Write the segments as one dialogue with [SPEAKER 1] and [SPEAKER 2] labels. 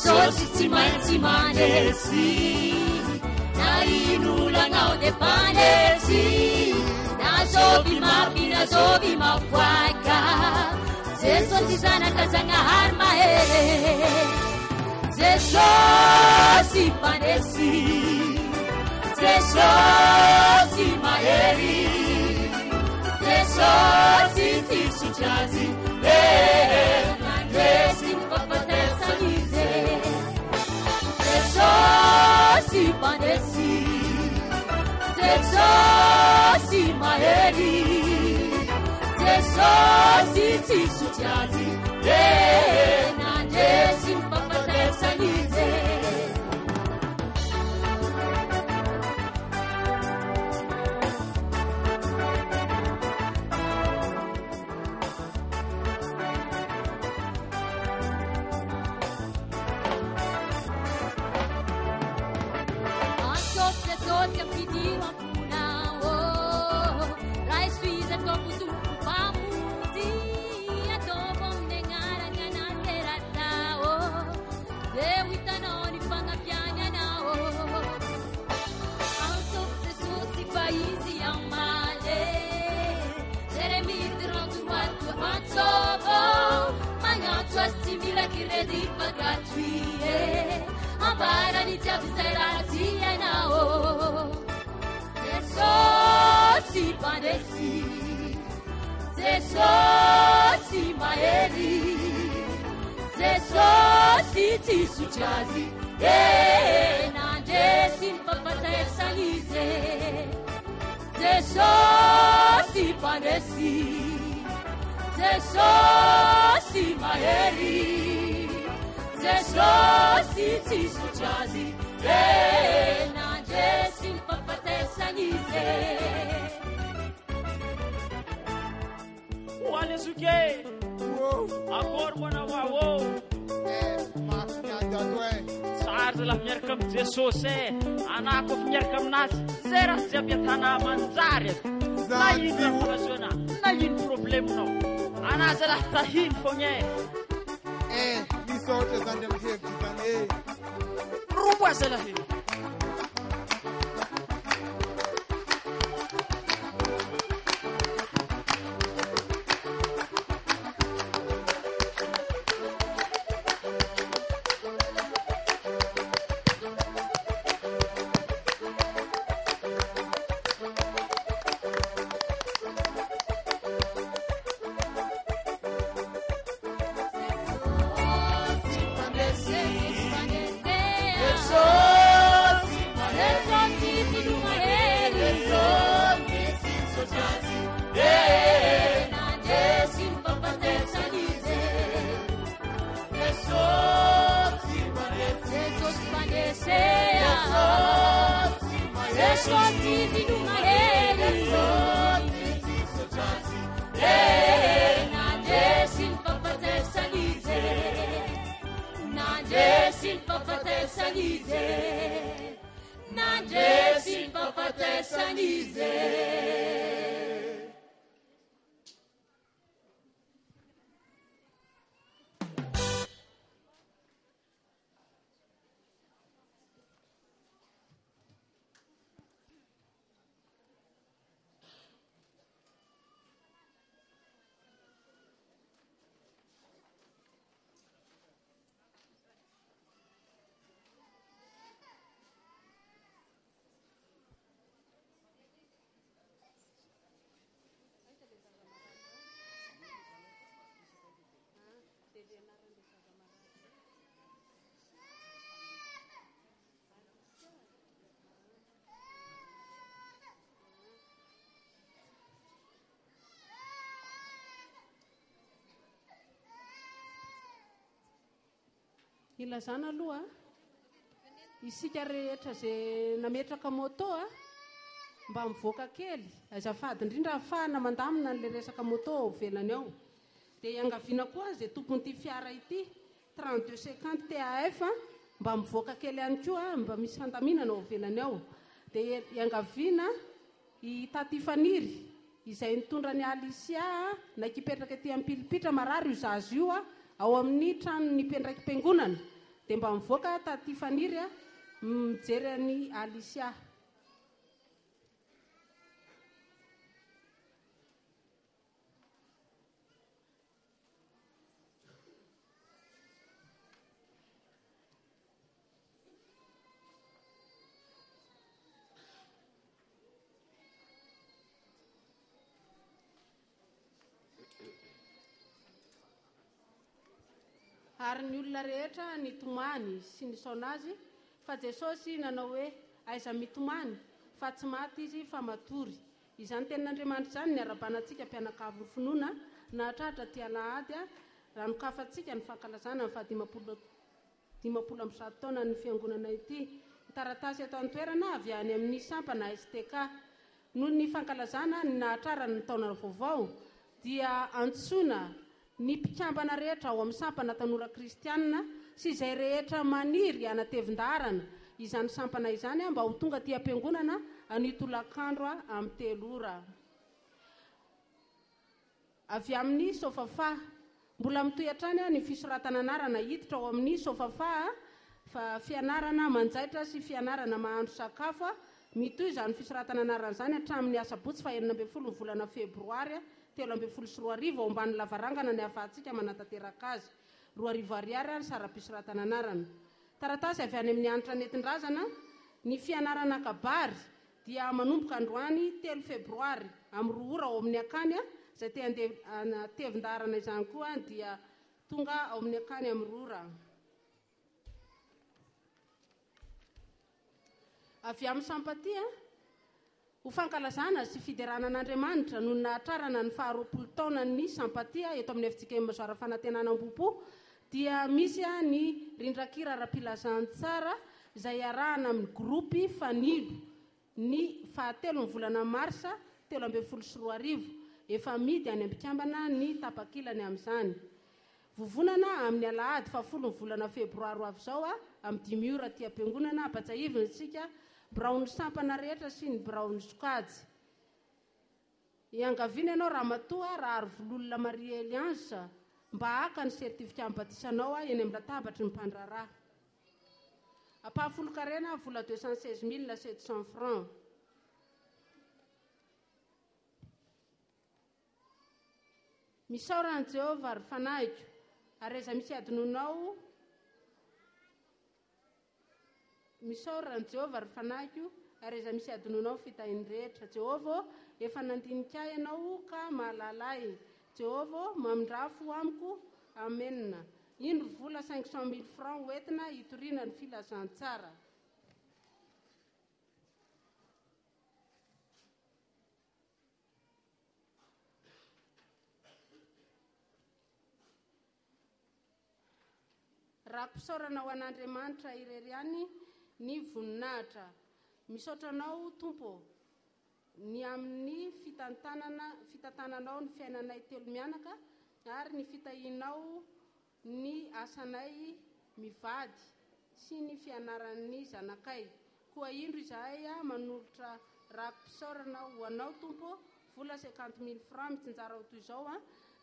[SPEAKER 1] Jesosy tsy maintsy manesy na inolanao de panesy na zovy mafy na zovy mafoaka Jesosy zanakazanahary mahere Jesosy panesy Jesosy mahery Jesosy tisutrazy nandresy mifampatesanize Jesosy panesy Jesosy mahery Jesosy tisutrazy nandresy mifampatesanize Jesosy panesy Jesosy mahery Jesosy tisutrazy nandresy mifampatesanize Jesosy panesy Jesosy mahery Jesosy tisutrazy nandresy mifampatesanize
[SPEAKER 2] Walezuke Akor mwana wao Sary la miaraka am Jesosy anako miaraka aminazy zay raha jiaby atana manjary na ino raha na ino probleminao anazy raha tahiny fogna
[SPEAKER 3] misaotra zany amin'ny hevitry zany
[SPEAKER 2] roa zalahy
[SPEAKER 4] ilazana aloha isika rehetra zay nametraka moto mba mivoaka kely azafady indrindra afahana mandamina an'le resaka moto velany ao dia iangaviana koa zay tompon'ity fiara ity 3250 TAF mba mivoaka kely ihany koa mba misy fandaminana ao velany ao dia iangaviana i Tatifaniry izay nitondra ny Alisia nakipetraka ety amin'ny Pilipitra marary io zazy io ao amin'ny trano ny mpendraikim-piangonana dia mba mivoaka taty faniry a mijery ny Alicia. Ary ny olona rehetra nitomany sy nisaona azy fa Jesosy nanao hoe aiza mitomany fa tsy maty izy fa matory. Izany tenin'Andriamanitra izany ny arabanantsika mpianakavy ny finoana na tratra ty Alahady raha nokafantsika ny fankalazana ny fa 7 ny fiangonana ity. Ny taratasy eto an-toerana avy any amin'ny sampana STK noho ny fankalazana ny nahatrara ny taona vaovao dia antsoina ny mpikambana rehetra ao amin'ny sampana tanora kristianina sy izay rehetra maniry anatevin-darana izany sampana izany mba ho tonga ty am-piangonana anitolakandro amin'ny 3 ora. Avy amin'ny sofafa mbola mitoy hatrany ny fisoratana anarana hiditra ao amin'ny sofafa fa fianarana manjaitra sy fianarana mahandro sakafo mitoy izany fisoratana anarana izany hatramin'ny asabotsy fa 12 volana febroary 2024 ao ambany lavarangana ny afahantsika manatanteraka azy 2 ariary sara-pisoratana anarana. Taratasy avy any amin'ny anitra nentin-drazana ny fianarana kabary dia manomboka androany 3 febroary amin'ny 2 ora ao amin'ny akany izay tevin-darana izany koa dia tonga ao amin'ny akany amin'ny 2 ora. Avy amin'ny sampatia ho fankalazana sy fiderana an'Andriamanitra no nahatrarana ny 20 taona ny sampatia eto amin'ny FJK Mazoara Fanantenana Ambohipo dia misy ny rindrakira ara-pilazantsara izay arahana amin'ny grupy fanilo ny 7 volana marsa 2024 efa midy any am-pikambana ny tapakilany amin'izany. Vovonana amin'ny Alahady 10 volana febroary avy izao amin'ny 5 ora ty am-piangonana ampatsahivina isika Brown sampana rehetra sy ny Brown sokajy. Iangaviana ianao ramatoa raha ary vololona Marie Eliance mba haka ny sertifika mibatisanao eny amin'ny latabatry ny mpandraraha. Apahafolo-karena vola 216 700 francs. Misaoran'i Jehova ary fanaiko areza misy adinonao misaoran'i Jehova ary fanaiko areza misy adinonao fitahiny rehetra. Jehova efa nandinika ianao ka mahalalay. Jehova mamindrafo amiko. Amen. Indro vola 500 000 francs hoentina hitoriana ny filazantsara. Raha mpisaorana ho an'Andriamanitra irery any ny voninahitra. Misaotranao Tompo ny amin'ny fitantananao ny fiainanay telo mianaka ary ny fitahinao ny asanay mivady sy ny fianaran'ny zanakay. Koa indro izahay manolotra raha mpisaorana ho anao Tompo vola 50 000 francs mitsinjara ho toy izao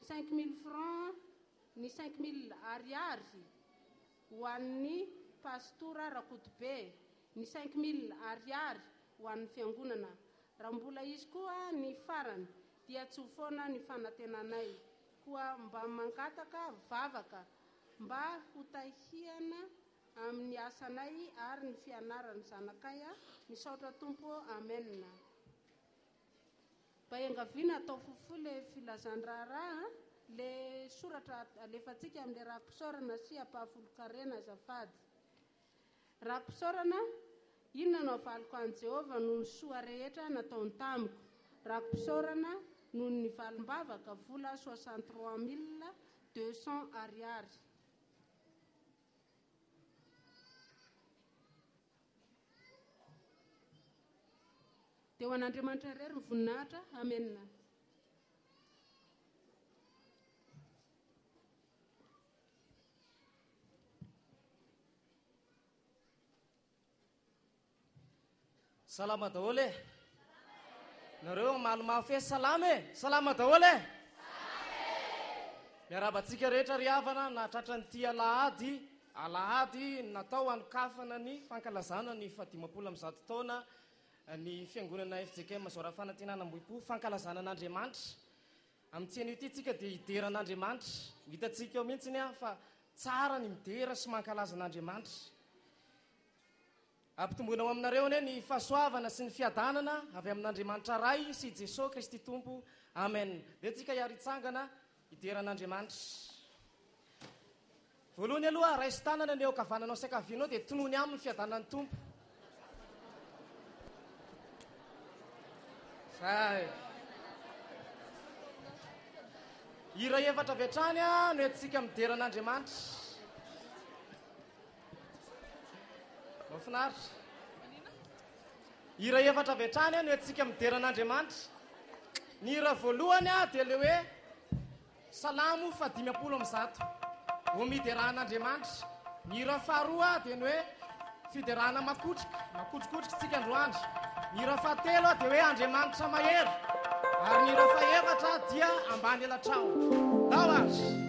[SPEAKER 4] 5 000 francs ny 5 000 ariary ho an'ny pastora Rakotobe, ny 5 000 ariary ho an'ny fiangonana. Raha mbola izy koa ny farany dia tsy ho foana ny fanantenanay. Koa mba mangataka vavaka mba ho tahiana amin'ny asanay ary ny fianaran'ny zanakay. Misaotra Tompo. Amen. Baengaviana atao fofole filazandrara le soratra alefantsika amin'ny raha mpisaorana sy apahafolo-karena azafady. Raha mpisaorana inona no avaliko an Jehova noho ny soa rehetra nataony tamiko. Raha mpisaorana noho ny valim-bavaka vola 63 200 ariary. Dia ho an'Andriamanitra irery ny voninahitra. Amen.
[SPEAKER 3] Salama daholo e. Nareo malomafy salama e. Salama daholo e. Miarabantsika rehetra ry havana nahatratra ny tia Alahady alahady natao anokafana ny fankalazana ny fahadimapolo amin'ny zato taona ny fiangonana FJK Mazora Fanantenana Ambohipo, fankalazana an'Andriamanitra. Amin'ny tsena ity tsika dia hideran'Andriamanitra. Hitantsika eo mihitsy ny fa tsara ny midera sy mankalaza an'Andriamanitra. Ampitomboinao aminareo ane ny fahasoavana sy ny fiadanana avy amin'Andriamanitra ray sy Jesosy Kristy Tompo. Amen. Dia tsika hiary hitsangana hideran'Andriamanitra. Voalohany aloha raisy tanana ny eo kavananao sy ankavianao dia tonony amin'ny fiadanan'ny Tompo. Zay. Hira efatra avy hatrany no entsika mideran'Andriamanitra. Mahafinaritra. Hira efatra avy hatrany no entsika mideran'Andriamanitra. Ny hira voalohany dia le hoe salamo fa 500. Ho mideran'Andriamanitra. Ny hira faharoa dia ny hoe fiderana makotrikotrika tsika androandro. Ny hira fahatelo dia hoe Andriamanitra mahery. Ary ny hira fahaefatra dia ambany elatrao. Dao azy.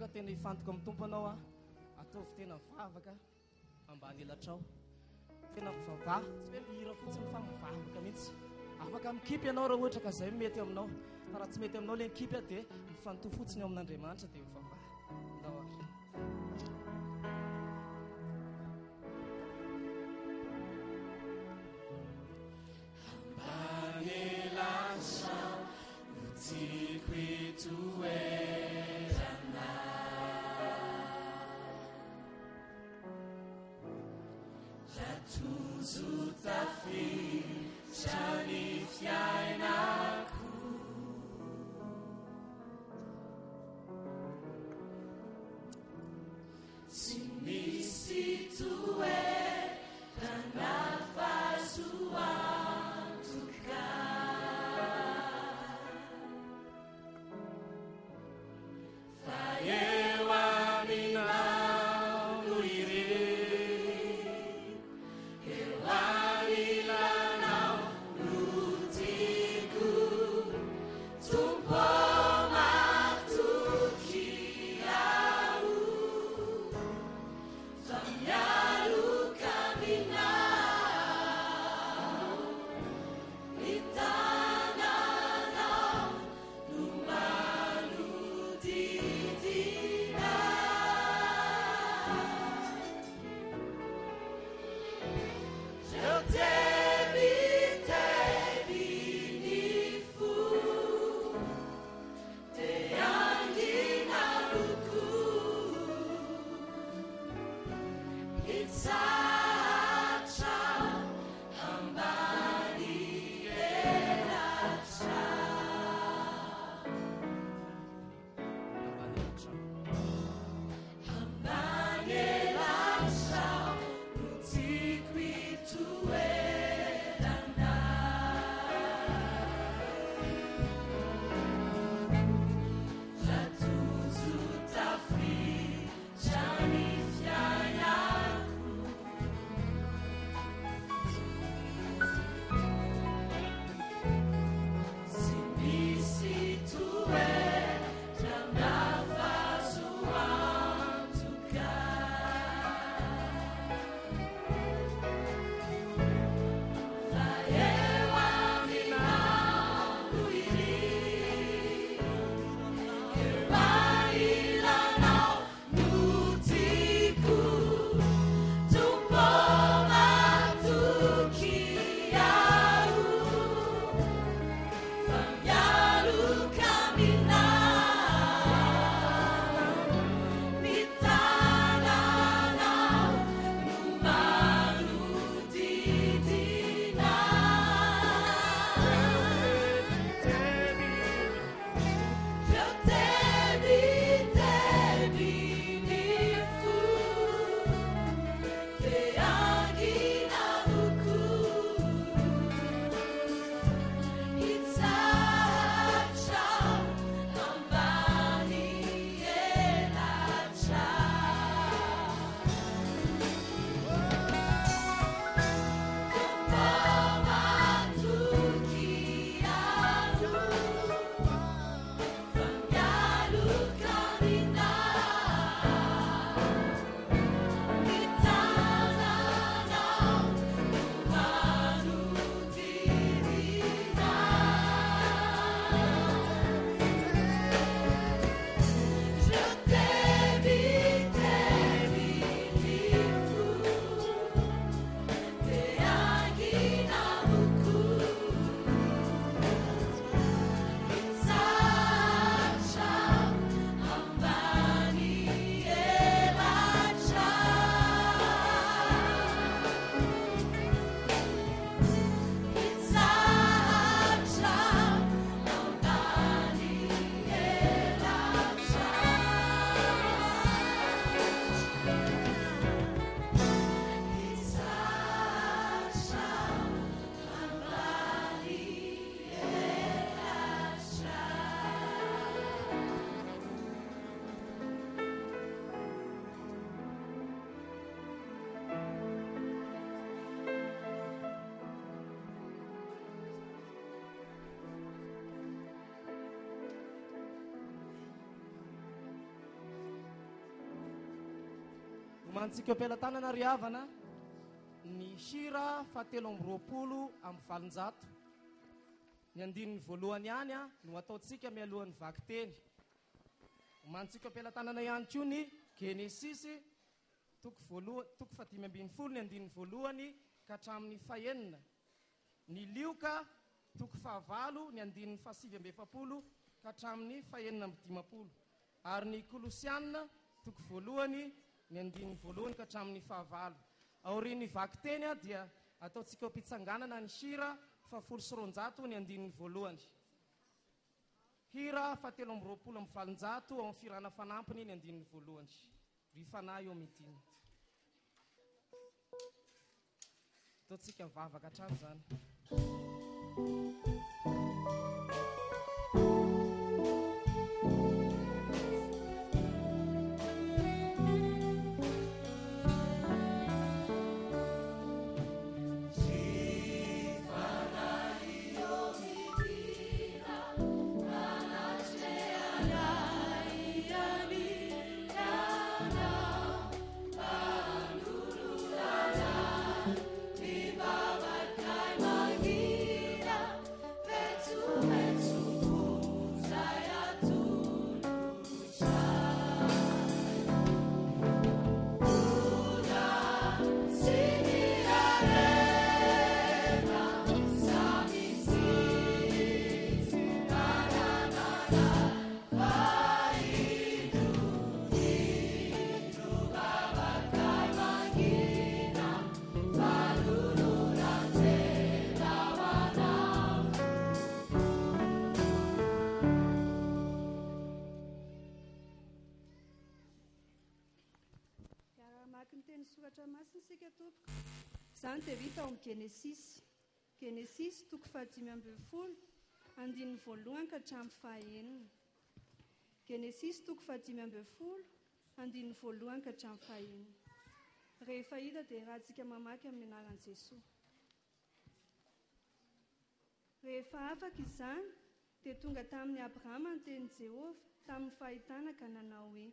[SPEAKER 3] ka tena hifantoka amin'ny tompo anao a ataovy tena mivavaka ambany elatrao tena mivavah tsy hoe mihira fotsiny fa mivavaka mihitsy afaka mikipy ianao raha ohatra ka izay mety aminao fa raha tsy mety aminao le mikipy a dia mifanoto fotsiny eo amin'Andriamanitra dia mivavah ndao ary mantsika ampelantanana ry havana ny hira 720 amin'ny valonjato ny andininy voalohany ihany a no ataontsika mialohan'ny vaky teny. Mantsika ampelantanana ihany koa ny Genesisy toko 5:12 ny andininy voalohany ka hatramin'ny 6. Ny Lioka toko 9 ny andininy 7:70 ka hatramin'ny 9:50. Ary ny Kolosianina toko 1 ny andininy voalohany ka hatramin'ny 9. Aorian'ny vaky teny a dia ataontsika am-pitsanganana ny hira 720 ny andininy voalohany. Hira 720 amin'ny valonjato ao amin'ny firana fanampiny ny andininy voalohany. Ry fanahy eo mitiny. Ataontsika mivavaka hatrany zany.
[SPEAKER 5] Zany dia vita ao amin'ny Genesisy toko 5:10 andininy voalohany ka hatramin'ny 9. Genesisy toko 5:10 andininy voalohany ka hatramin'ny 9. Rehefa hita dia rahantsika mamaky amin'ny anaran'i Jesosy. Rehefa afaka izany dia tonga tamin'ny Abrahama ny tenin'i Jehovah tamin'ny fahitana ka nanao hoe: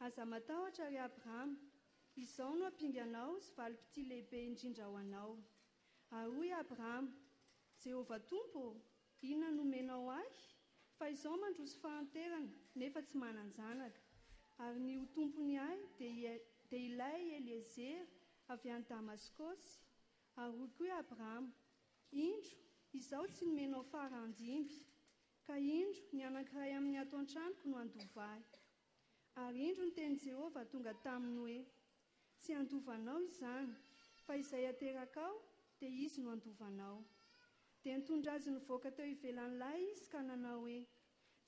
[SPEAKER 5] aza matahotra ry Abrahama, izao no ampinganao sy valim-pity lehibe indrindra ho anao. Ary hoy Abrahama: Jehovah Tompo, inona nomenao ahy? Fa izao mandroso fahanterana nefa tsy manan-janaka. Ary ny ho tompony ahy dia ilay Eliezer avy any Damaskosy. Ary hoy koa Abrahama: indro, izao tsy nomenao farandimby, ka indro ny anankiray amin'ny ato an-tranoko no andovahy. Ary indro ny teny Jehovah tonga taminy hoe: tsy andovanao izany, fa izay aterakao dia izy no andovanao. Dia nitondra azy nivoaka teo ivelan'ilay izy ka nanao hoe: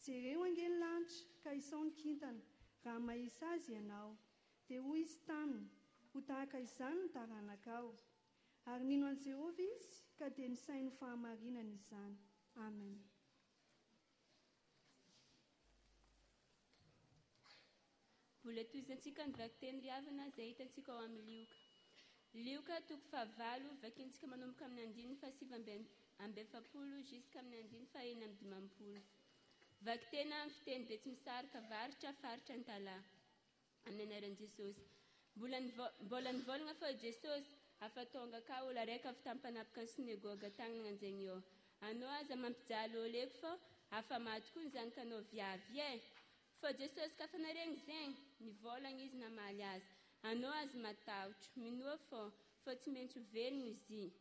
[SPEAKER 5] jereo angeny lanitra ka isao ny kintana raha mahisa azy ianao. Dia hoy izy taminy: ho tahaka izany ny taranakao. Ary nino an Jehovah izy ka dia nisainy fahamarinana izany. Amen.
[SPEAKER 6] Mbola toizantsika ny vaky teny ry havana izay hitantsika ao amin'ny Lioka toko 9 vakintsika manomboka amin'ny andininy 7:70 jusqu'à amin'ny andininy 1:50. Vaky tena amin'ny fiteny be tsy misarika varitra faritra ny talahy amin'ny anaran'i Jesosy. Mbola nivolagna fa Jesosy afatonga ka olo araiky avy tamin'ny mpanapoka ny sinagoga tagny nananjaigny eo: anao aza mampijaly oleko fa afa maty koa ny zanakanao viavy e. Fa Jesosy ka fa naregny zegny nivolagna izy namaly azy: anao azy matahotra, minoa fa tsy maintsy ho velogno izy.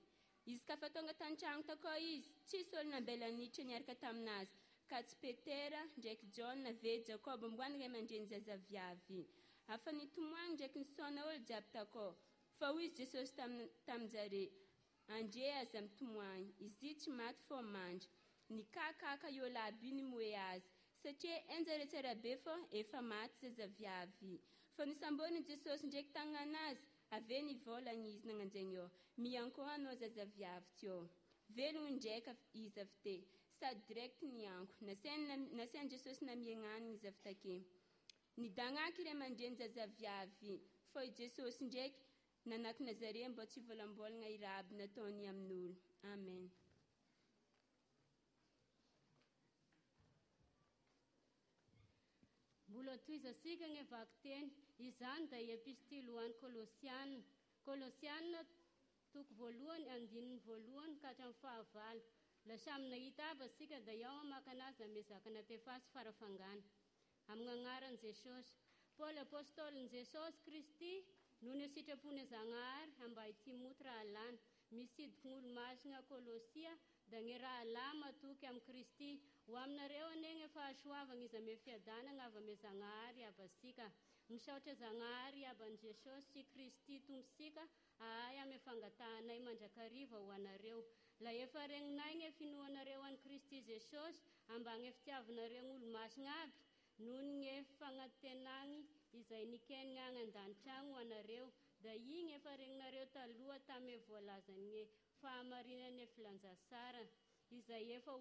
[SPEAKER 6] Izy ka fa tonga tan-tragno takao izy, tsisy olo nambela niditra niaraka taminazy, ka tsy Petera ndraiky John ve Jakob mboany ray aman-dreny zaza viavy. Afa nitomoagny ndraiky nisaona olo jiaby takao. Fa hoy izy Jesosy tamin-jare: andre aza mitomoagny, izy tsy maty fô mandry. Nikakaka io laby io nimoe azy, satria enjare tsara be fô efa maty zaza viavy. Fa nisambony Jesosy ndraiky tagnanazy, ave nivolagna izy nananjaigny eo: mianko anao zaza viavy teo. Velogno ndraika izy avy te, sady direct nianko. Nasainy Jesosy namiagnaniny izy avy take. Nidagnaky ray aman-dreny zaza viavy, fa Jesosy ndraiky nanaky Nazare mba tsy volambolagna iraby nataony amin'olo. Amen.
[SPEAKER 7] Mbola mbola toizasika ny vaky teny izany da epistily ho an'ny kolosianina toko voalohany andininy voalohany ka hatramin'ny fahavalo la samy nahita avy asika da ao amaka anazy da mezakana tefasy farafangana amin'ny agnaran'i Jesosy. Paul apôstôlin'i Jesosy Kristy no ny sitrapony Zagnahary amba hitimoty rahalany misidiky gn'olo masina Kolosia da ny rahalahy matoky amin'ny Kristy ho aminareo anegny fahasoavagna izy ame fiadanagna avy ame Zagnahary abasika misaotra Zagnahary aban'i Jesosy sy Kristy tombosika ahay ame fangatahanay mandrakariva ho anareo la efa regninay ny finoanareo an'i Kristy Jesosy ambagny fitiavanareo gn'olo masina aby noho ny fagnantenagny izay nikenigna agny an-danitragno anareo da igny efa regninareo taloha tame voalazan'ny fahamarinany filanjasara izay efa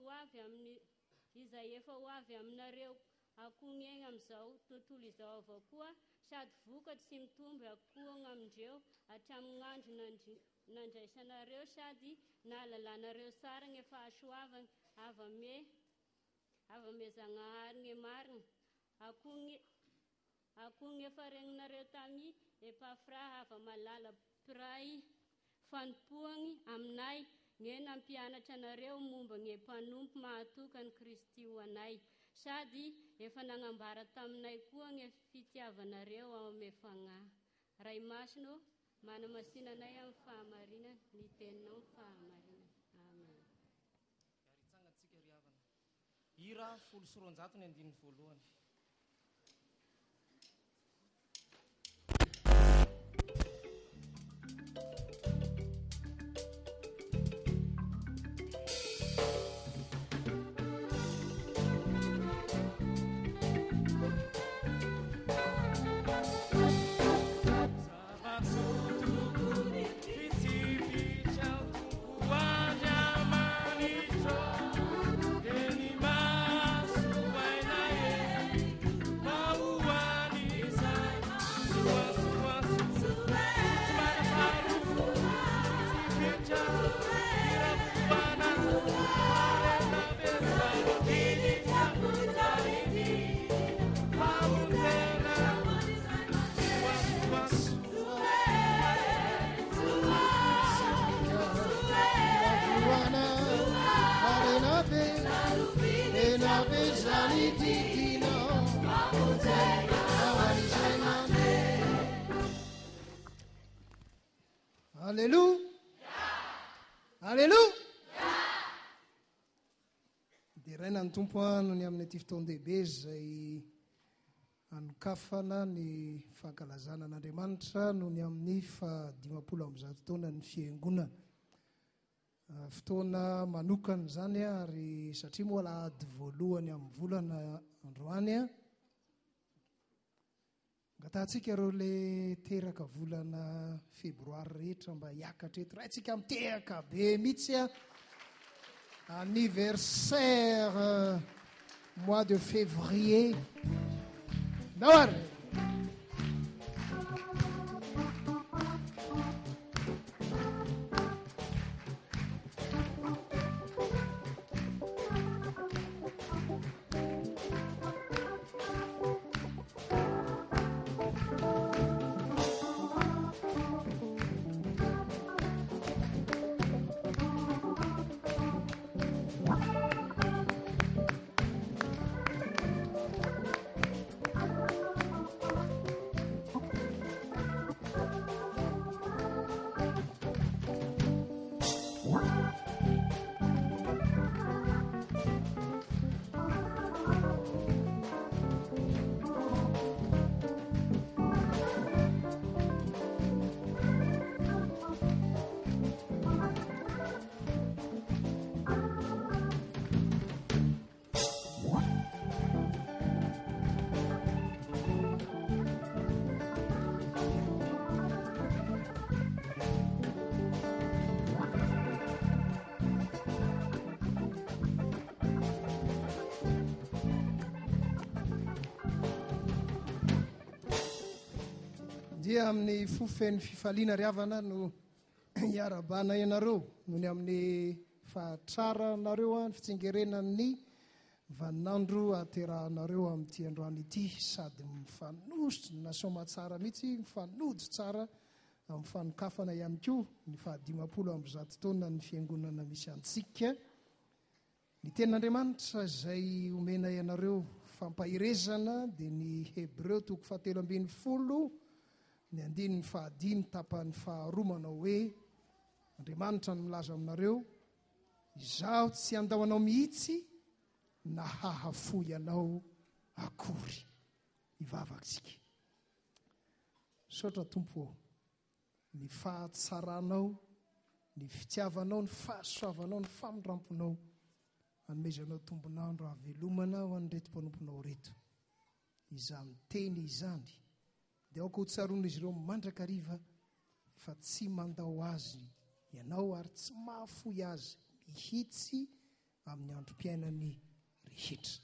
[SPEAKER 7] ho avy aminareo akognegna am'izao tontolo izao avao koa sady vokatry sy mitomby akohagna amindreo hatramin'ny andro nandraisanareo sady nahalalanareo sara ny fahasoavagna avy ame Zagnahary ny marina akohogny efa regninareo tamy Epafra ava malala piray fanompoagny aminay ny nampianatra anareo momba ny mpanompo mahatokany Kristy ho anay sady efa nagnambara taminay koa ny fitiavanareo ao ame fagnahy ray masino manamasinanay amin'ny fahamarinana ny teninao fahamarinana amen.
[SPEAKER 3] Aritsangatsika riavana hira 100 ny andininy voalohany.
[SPEAKER 8] Alléluia. Alléluia. Dia raina ny tompo no ny amin'ny ty fotoan-dehibe izay anokafana ny fankalazana an'Andriamanitra no ny amin'ny 50 taona ny fiangonana. Fotoana manokana zany ary satria moa alahady voalohany amin'ny volana androany ngatahtsika reo le teraka volana febroary rehetra mba hiakatra eto raintsika mitehaka be mihitsy anniversaire mois de février daoary dia amin'ny fofeny fifaliana riavana no iarabana ianareo no ny amin'ny fahatraranareo ny fitsingerenan'ny vaninandro aterahanareo amin'ity androany ity sady mifanositra nasoma tsara mihitsy mifanojo tsara amin'ny fanokafana ihany koa ny 50 taona ny fiangonana misy antsika. Ny tenin'Andriamanitra izay omena ianareo fampahirezana dia ny Hebreo 7:20 ny 1:10 tapany 2 manao hoe Andriamanitra no milaza aminareo, izaho tsy andao anao mihitsy na hahafo ianao akory. Ivavaksika. Sotra Tompo, ny fahatsaranao, ny fitiavanao, ny fahasoavanao, ny famindramponao anomezanao tombonandro avelomana ho an'ny retim-panomponao reto. Izany teny izany dia aoko ho tsaroan'izy ireo mandrakariva fa tsy mandao azy ianao ary tsy mahafoy azy mihitsy amin'ny androm-piainany rehetra.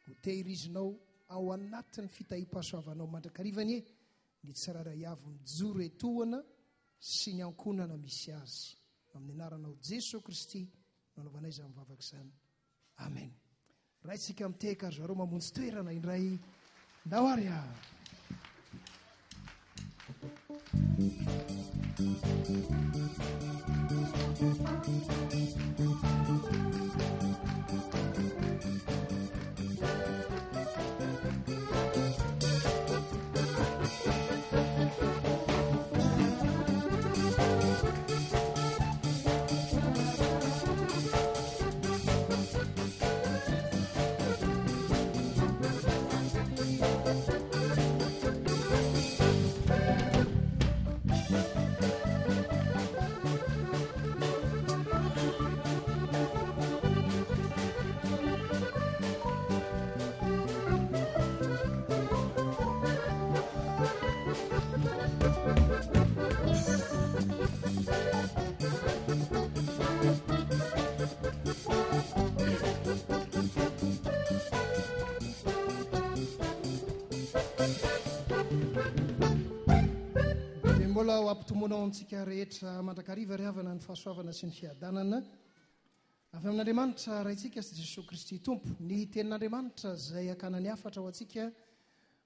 [SPEAKER 8] Ho tehirizinao ao anatin'ny fitahim-pahasoavanao mandrakarivany ny tsiraray avy mijoro etoana sy ny ankonana misy azy. Amin'ny anaranao Jesosy Kristy nanaovanay izany mivavaka izany. Amen. Raha isika miteka ary zareo mamonjy toerana indray ndao ary mbola ho ampitomonao antsika rehetra mandrakariva ry havana ny fahasoavana sy ny fiadanana avy amin'Andriamanitra raha itsika sy Jesosy Kristy Tompo. Ny tenin'Andriamanitra izay akanany afatra ho antsika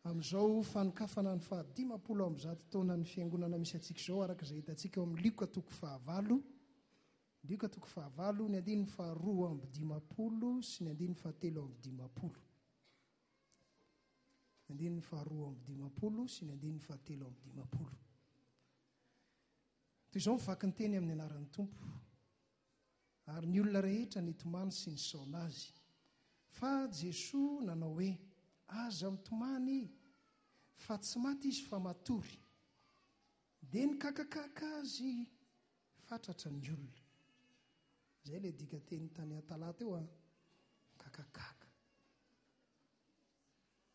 [SPEAKER 8] amin'izao fanokafana ny 50 taona ny fiangonana misy antsika izao araka izay hitantsika eo amin'ny Lioka 4:5, Lioka 4:5, ny 2:15 sy ny 2:17. 2:15 sy ny 2:17. Toy izao mivaky ny teny amin'ny anaran'ny Tompo. Ary ny olona rehetra nitomany sy nisaona azy. Fa Jesosy nanao hoe, aza mitomany fa tsy maty izy fa matory. Dia nikakakaka azy fatratra ny olona. Izay ilay dika teny tany an-talata eo kakakaka.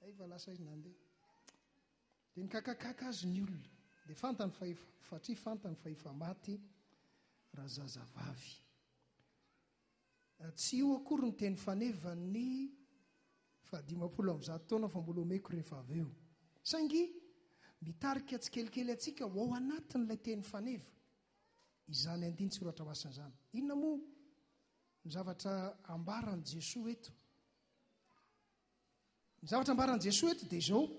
[SPEAKER 8] Efa lasa izy nandeha. Dia nikakakaka azy ny olona. Dia fantany fa efa maty raha zazavavy. Tsy io akory ny teny fanevany 50 taona fa mbola omeko rehefa avy eo. Saingy mitarika tsikelikely atsika ao anatin'ilay teny faneva. Izany andiny tsoratra masina izany. Inona moa ny zavatra ambaran'i Jesosy eto? Ny zavatra ambaran'i Jesosy eto dia izao.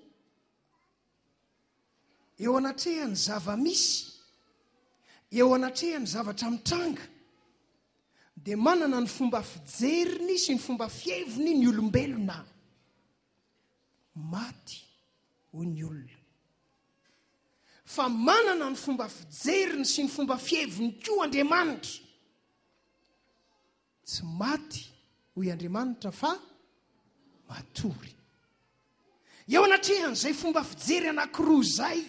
[SPEAKER 8] Eo anatrehany zava-misy, eo anatrehany zavatra mitranga, dia manana ny fomba fijeriny sy ny fomba fieviny ny olombelona. Maty hoy ny olona. Fa manana ny fomba fijeriny sy ny fomba fieviny koa Andriamanitra. Tsy maty hoy Andriamanitra fa matory. Eo anatrehany izay fomba fijery anankiroa izay,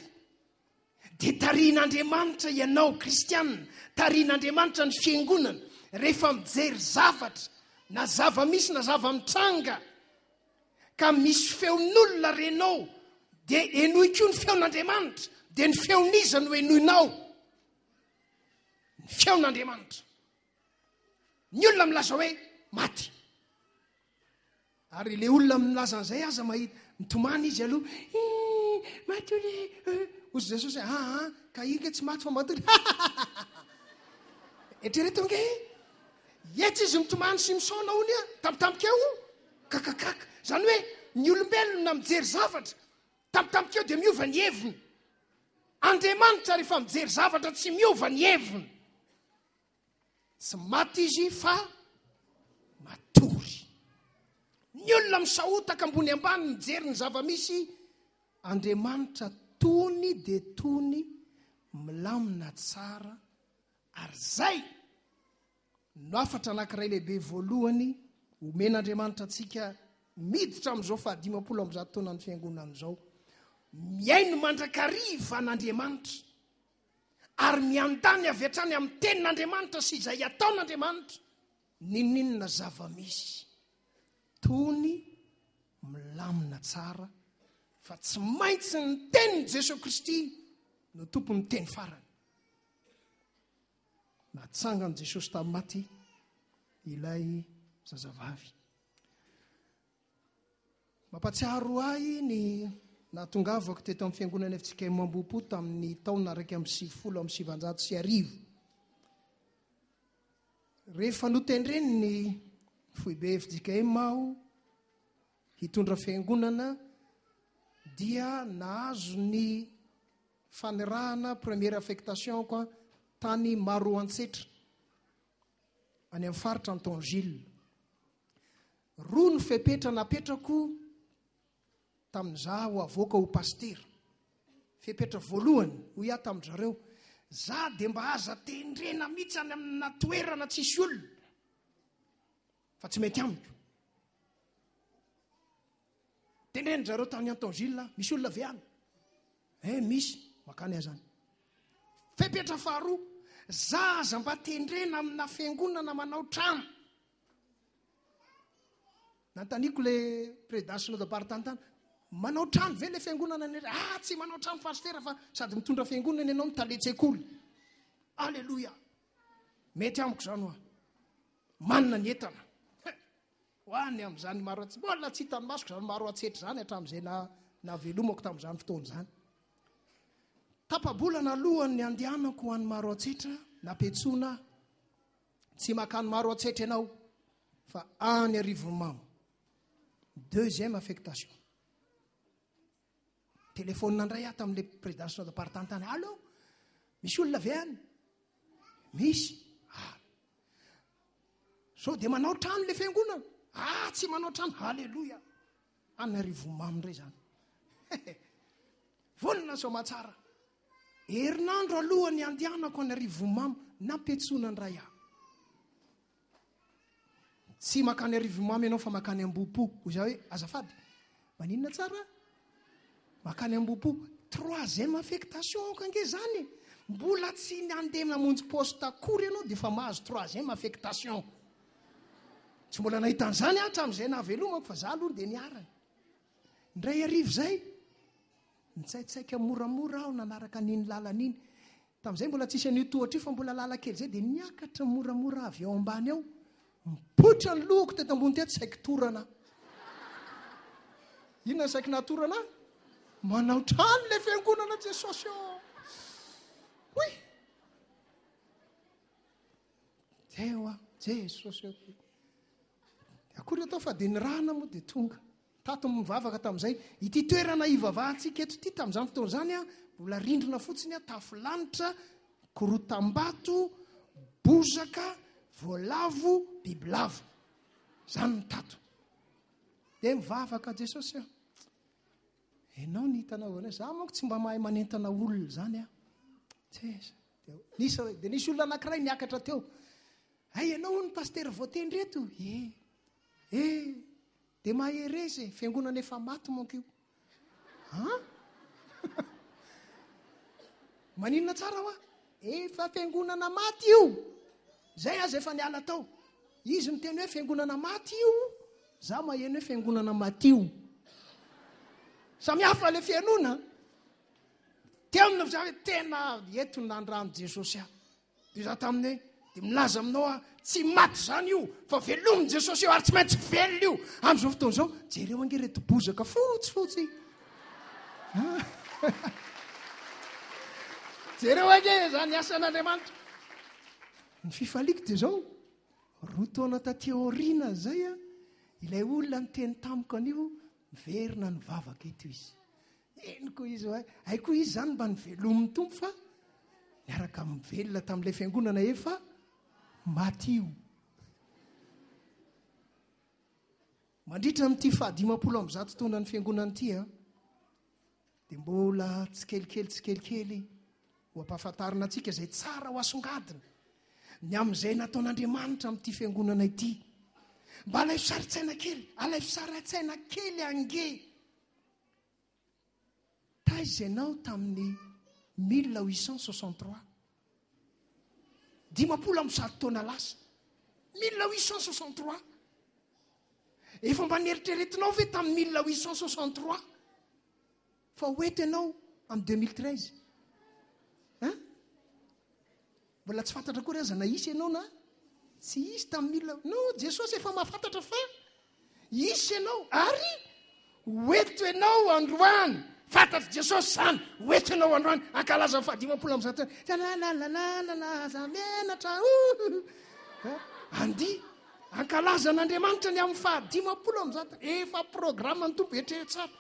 [SPEAKER 8] dia tarian'Andriamanitra ianao kristianina, tarian'Andriamanitra ny fiangonana, rehefa mijery zavatra, na zava-misy na zava-mitranga, ka misy feon'olona renao, dia enoy koa ny feon'Andriamanitra, dia ny feon'iza no enoinao. Ny feon'Andriamanitra. Ny olona milaza hoe maty. Ary ilay olona milaza an'izay aza mahita, mitomany izy aloha, maty ole. Ozy Jesosy ka iny tsy maty fa matory. Eritrereto nge, etsy izy mitomany sy misaona hono tampotampoka eo, kakakaka zany hoe ny olombelona mijery zavatra tampotampokeo dia miova ny heviny. Andriamanitra rehefa mijery zavatra tsy miova ny heviny. Tsy maty izy fa matory. Ny olona misahotaka ambony ambany mijery ny zava-misy, Andriamanitra tony dia tony milamina tsara. Ary zay no afatra anankiray lehibe voalohany omen'Andriamanitra antsika miditra amin'izao 550 taona ny fiangonan'izao. Miaino mandrakariva an'Andriamanitra ary miandany avy hatrany amin'ny tenin'Andriamanitra sy izay ataon'Andriamanitra ninninona zava-misy. Tony milamina tsara fa tsy maintsy ny tenin'i Jesosy Kristy no tompon'ny teny farany. Natsangany Jesosy tamin'ny maty ilay zazavavy. Mampatsiaro ahy ny natongavako teto amin'ny fiangonana FJKM Mambopo tamin'ny taona 1970. Rehefa notendreny ny foibe FJKM aho hitondra fiangonana dia nahazo ny fanirahana première affectation koa tany Maro Antsetra any amin'ny faritra Antongile. Roa ny fepetra napetrako tamin'izaho avoaka ho paster. Fepetra voalohany ho ia tamin'izareo, za dia mba aza tendrena mihitsy any amina toerana tsisy olona fa tsy mety amiko. Tendreny zareo tany Antongile, misy olona avy any? Misy, makany azany. Fepetra faharoa, za aza mba tendrena amina fiangonana manao trano. Nantaniko le présidence de partantan, manao trano ve le fiangonana ny tsy manao trano pasteur fa sady mitondra fiangonana ianao mitaletsy-tsekoly. Alleluia. Mety amiko zany hoa. Manana ny entana. Ho any amin'izany Maro Antsetra. Mbola tsy hitany masoko zany Maro Antsetra zany hatramin'izay navelomako tamin'izany fotoana izany. Tapabolana alohan'ny andehanako ho an'ny Maro Antsetra, napetsona tsy makany Maro Antsetra ianao fa any Arivomamo. Deuxième affectation. Téléphone nandray aho tamin'le présidence de partantan. Allô? Misy olona avy any? Misy. So dia manao trano le fiangonana? Tsy manao trano. Halleluia. Any Arivomamo ndray zany. Vonona so matsara. Herinandro alohan'ny andehanako any Arivomamo, napetsona ndray aho. Tsy makany Arivomamo ianao fa makany Ambopo. Hoy hoe azafady. Maninona tsara? Makany Ambopo. 3e affectation kange zany. Mbola tsy nandeha namonjy poste akory ianao dia fa mahazo 3e affectation. Tsy mbola nahita an'izany aho hatramin'izay nahavelomako fa za aloha dia niarany. Ndray arivo zay, nitsaitsaika moramora aho nanaraka niny lalan'iny. Tamin'izay mbola tsisy an'io tohatra io fa mbola lala kely zay dia niakatra moramora avy ao ambany ao. Mipotra ny lohako teto ambony teto saiko torana. Inona saiko natorana? Manao trano le fiangonana Jesosy. Hoy! Tewa Jesosy. Akory atao fa dia nirahana moa dia tonga. Tato mivavaka tamin'izay, ity toerana ivavahantsika eto ity tamin'izany fotoana zany mbola rindrina fotsiny tafo lanitra, korotam-bato, bozaka, voalavo, bibilava. Zany ny tato. Dia mivavaka Jesosy aho. Ianao ny hitanao anay. Za manko tsy mba mahay manentana olona zany aho. Dia nisy olona anankiray niakatra teo. Ianao ny paster voatendry eto? Dia mahay eresy fiangonana efa maty manko io. Maninona tsara hoa? Efa fiangonana maty io. Zay aza efa niala tao. Izy miteny hoe fiangonana maty io, za maheno hoe fiangonana matio. Samy hafa le fianona. Teo amin'ny za hoe tena eto nandrano Jesosy aho. Dia za taminy dia milaza aminao aho, tsy maty zany io, fa velomin'i Jesosy io ary tsy maintsy velona io. Amin'izao fotoana izao, jereo ange reto bozaka fotsifotsy. Jereo ange zany asan'Andriamanitra. Ny fifaliko dia zao, roa taona taty aoriana zay ilay olona ny teny tamiko anio miverina ny vavaka eto izy. Eniko izy hoe aikoa izy zany mba nyvelomin'ny tompo fa miaraka mivelona tamin'ilay fiangonana efa matio. Mandritra amin'ity 500 taona ny fiangonana ity dia mbola tsikelikely ho ampahafantarina antsika izay tsara ho asongadina ny amin'izay nataon'Andriamanitra amin'ity fiangonana ity. Mba alay fisaritsaina kely ange. Taiza ianao tamin'ny 1863 7 taona lasa 1863 efa mba nieritreretinao ve tamin'ny 1863 fa hoeto ianao amin'ny 2013 mbola tsy fantatra koa aza na isy ianao na tsy isy tamin'ny no Jesosy efa mahafantatra fa isy ianao ary hoeto ianao androany. Fantatry Jesosy zany hoeto ianao androany ankalaza 500 menatra andi ankalaza n'Andriamanitra ny amin'ny 500 efa programma ny tompo etrehitra tsara.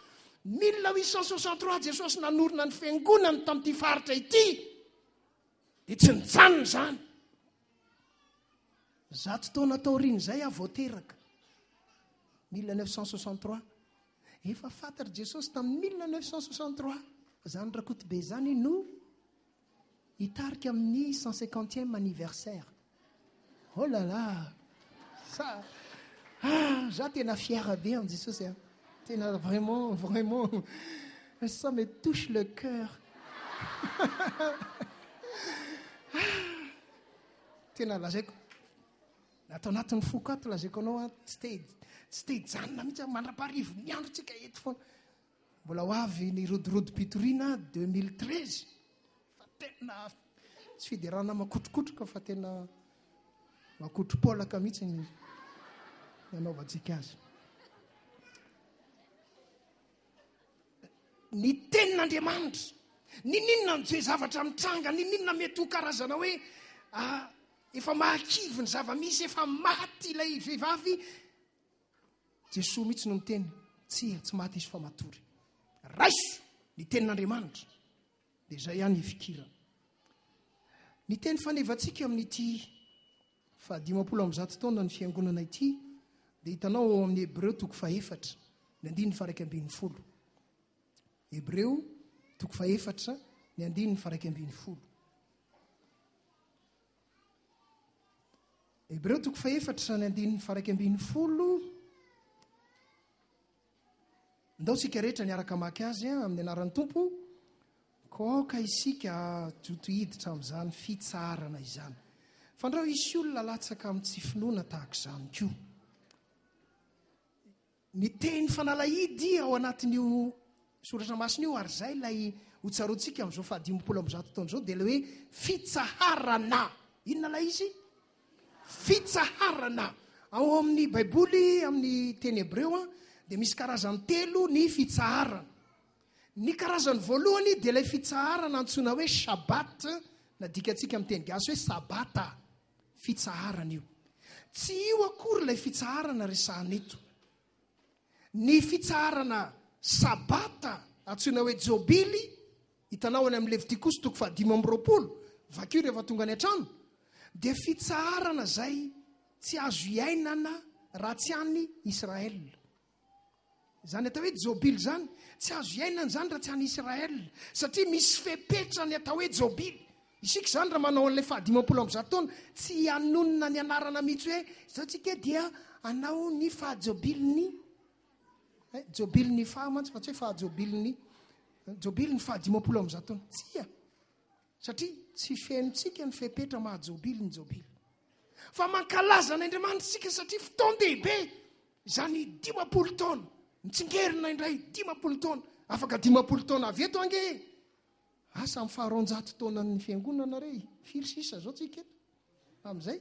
[SPEAKER 8] 1863 Jesosy nanorina ny fiangonany tamin'ity faritra ity dia tsy nijanona zany. 100 taona taoriana izay vao teraka 1963 efa fantatra Jesosy tamin'ny 1963 zany rakotobe zany no hitarika amin'ny 150e anniversaire. Oh là là ça za tena fier be en Jesosy tena vraiment ça me touche le cœur. Tena lazaiko natao anatin'ny fokato lazaiko anao tsy te hijanona mihitsy mandraparivo miandrotsika eto foana. Mbola ho avy ny rodorodo-pitoriana 2013 fa tena tsy fiderana makotrokotroka fa tena makotropolaka mihitsy ny nanaovantsika azy. Ny tenin'Andriamanitra ninona ny zavatra mitranga, ninona mety ho karazana hoe efa mahakivy ny zava-misy, efa maty ilay vehivavy. Jesosy mihitsy no miteny tsy maty izy fa matory. Raiso ny tenin'Andriamanitra dia izay ihany ifikirana. Ny teny fanevantsika amin'ity 500 taona ny fiangonana ity dia hitanao ao amin'ny Hebreo 4 ny 9:140. Hebreo 4 ny 9:140. Hebreo 4 ny 9:140. Ndao sika rehetra niaraka maka azy amin'ny anaran'ny tompo, koka isika jotohiditra amin'izany fitsarana izany. Fandrao isy olona latsaka amin'ny tsy finoana tahaka izany koa. Ny teny fanalahidy ao anatin'io soratra masina io ary izay ilay hotsaroantsika amin'izao 500 taona izao dia ilay hoe fitsaharana. Inona lay izy? Fitsaharana. Ao amin'ny Baiboly amin'ny teny Hebreo dia misy karazany 3 ny fitsaharana. Ny karazany voalohany dia ilay fitsaharana antsoina hoe shabat, na dikantsika amin'ny teny gasy hoe sabata. Fitsaharana io. Tsy io akory ilay fitsaharana resahana eto. Ny fitsaharana sabata antsoina hoe jobily, hitanao any amin'ny Levitikosy 5:20 vakio rehefa tonga any an-trano, dia fitsaharana zay tsy azo iainana raha tsy any Israel. Zany atao hoe jobily zany tsy azo iainana zany raha tsy any Israel, satria misy fepetra ny atao hoe jobily. Isika zany raha manao an'ilay 500 taona tsy anonona ny anarana mihitsy hoe zao tsika dia anao ny fahajobiliny jobiliny fahamantsy fa tsy hoe fahajobiliny jobiliny 500 taona tsia, satria tsy fenotsika ny fepetra mahajobily ny jobily. Fa mankalaza n'Andriamanitra sika satria fotoan-dehibe zany 50 taona mitsingerina indray 50 taona afaka 50 taona avy eto ange asa amin'ny 400 taona ny fiangonana re firy sisa zao tsika eto amin'izay.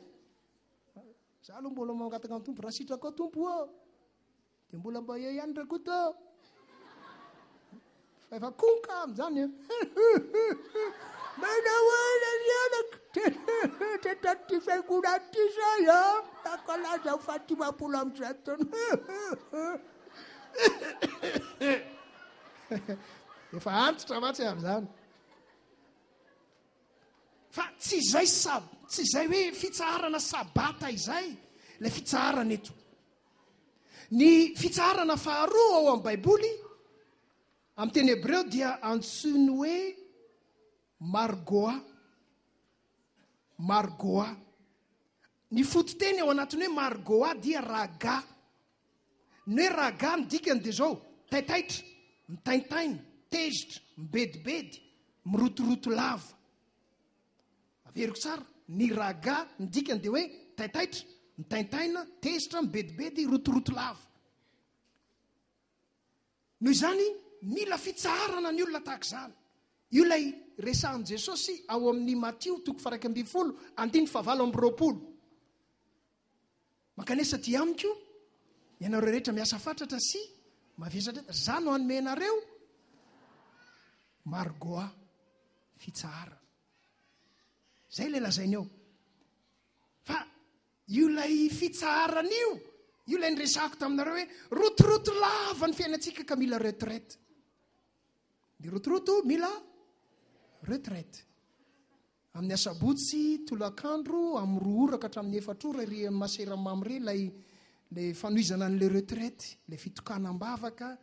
[SPEAKER 8] Za aloha mbola mangataka amin'ny tompo raha sitrako ao tompo dia mbola mba eo ihany rakoto fa efa konka amin'izany manahoana ny anako Ty fiangonana ty zay takalaza fahatimapolo am'izay taona. Efa antitra matsy amin'izany. Fa tsy izay tsy izay hoe fitsarana sabata izay ilay fitsarana eto. Ny fitsarana faharoa ao amin'ny Baiboly amin'ny teny Hebreo dia antsoiny hoe Margoa. Ny fototeny ao anatiny hoe Margoa dia raga. Ny hoe raga ny dikany dia zao: taitaitra, mitaintaina, tezitra, mibedibedy, mirotoroto lava. Averiko tsara, ny raga ny dikany dia hoe taitaitra, mitaintaina, tezitra, mibedibedy, rotoroto lava. Noho izany mila fitsarana ny olona tahaka izany. Io lay resahan'i Jesosy ao amin'ny Matio 7:20. Mankanesa ty amiko ianareo rehetra miasa fatratra sy mavesatra, za no hanome anareo Margoa, fitsarana. Zay lay lazainy eo. Fa io lay fitsarana io lay nyresako taminareo hoe rotoroto lava ny fiainantsika ka mila retraite. Ny rotoroto mila retraite. Amin'ny asabotsy tolakandro amin'ny 2 ora ka hatramin'ny 4 ora ry maseramamy lay fanoizana an'le retraite, le fitokanam-bavaka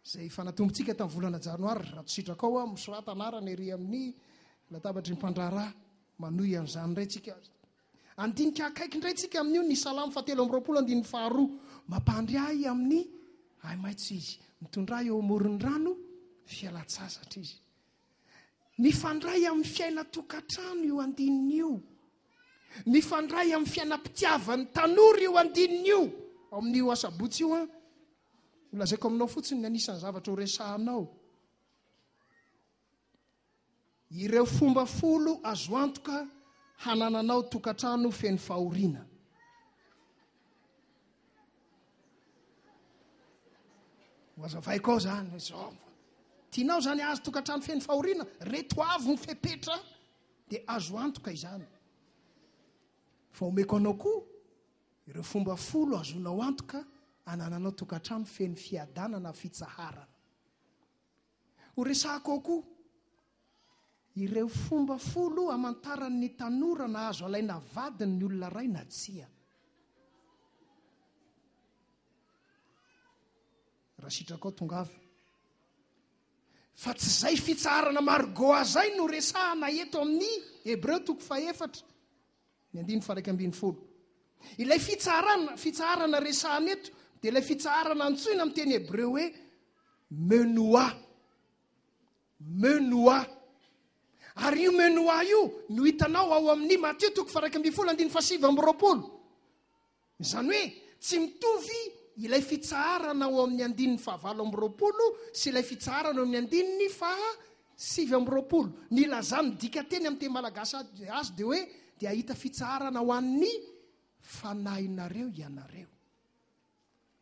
[SPEAKER 8] zay fanatombotsika tamin'ny volana janoary. Raha tositraka ao misorata anarana ery amin'ny latabatry ny mpandraraha manohy an'izany indray tsika. Andinika akaiky indray tsika amin'io ny Salamo 7:2 mampandry ahy amin'ny maitso izy, mitondra eo amoron'ny rano fialatsasatra izy. Mifandray amin'ny fiaina tokantrano io andininy io. Mifandray amin'ny fiainam-pitiavan'ny tanora io andininy io. Ao amin'io asabotsy io lazaiko aminao fotsiny ny anisan'ny zavatra ho resahanao. Ireo fomba 10 azo antoka hanananao tokantrano feno fahoriana. Wazavaiko zany zao. Tianao zany azo tokantrano feno fahoriana, reto avy ny fepetra dia azo antoka izany. Fa omeko anao koa ireo fomba 10 azonao antoka hanananao tokantrano feno fiadanana fitsaharana. Ho resako ao koa ireo fomba 10 amantaran'ny tanora na azo alaina vadiny ny olona ray na tsia. Raha sitraka ao tongava. Fa tsy zay fitsarana Margoa zay no resahana eto amin'ny Hebreo 4:1. Ilay fitsarana resahana eto dia ilay fitsarana antsoina amin'ny teny Hebreo hoe Menoa. Ary io Menoa io no hitanao ao amin'ny Mateo 2:7. Izany hoe tsy mitovy ilay fitsarana ao amin'ny 5:20 sy ilay fitsarana ao amin'ny 7:20. Ny lazany dika teny amin'ny teny malagasy azy dia hoe dia ahita fitsarana ho an'ny fanahinareo ianareo.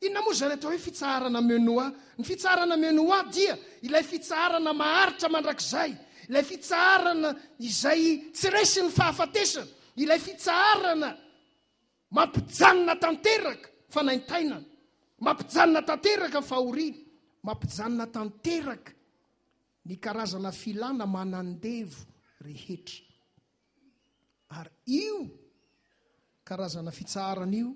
[SPEAKER 8] Inona moa zany atao hoe fitsarana Menoa? Ny fitsarana Menoa dia ilay fitsarana maharitra mandrakizay, ilay fitsarana izay tsy resy ny fahafatesana, ilay fitsarana mampijanona tanteraka fanaintainana, mampijanona tanteraka fahoriana, mampijanona tanteraka ny karazana filana manandevo rehetra. Ary io karazana fitsarana io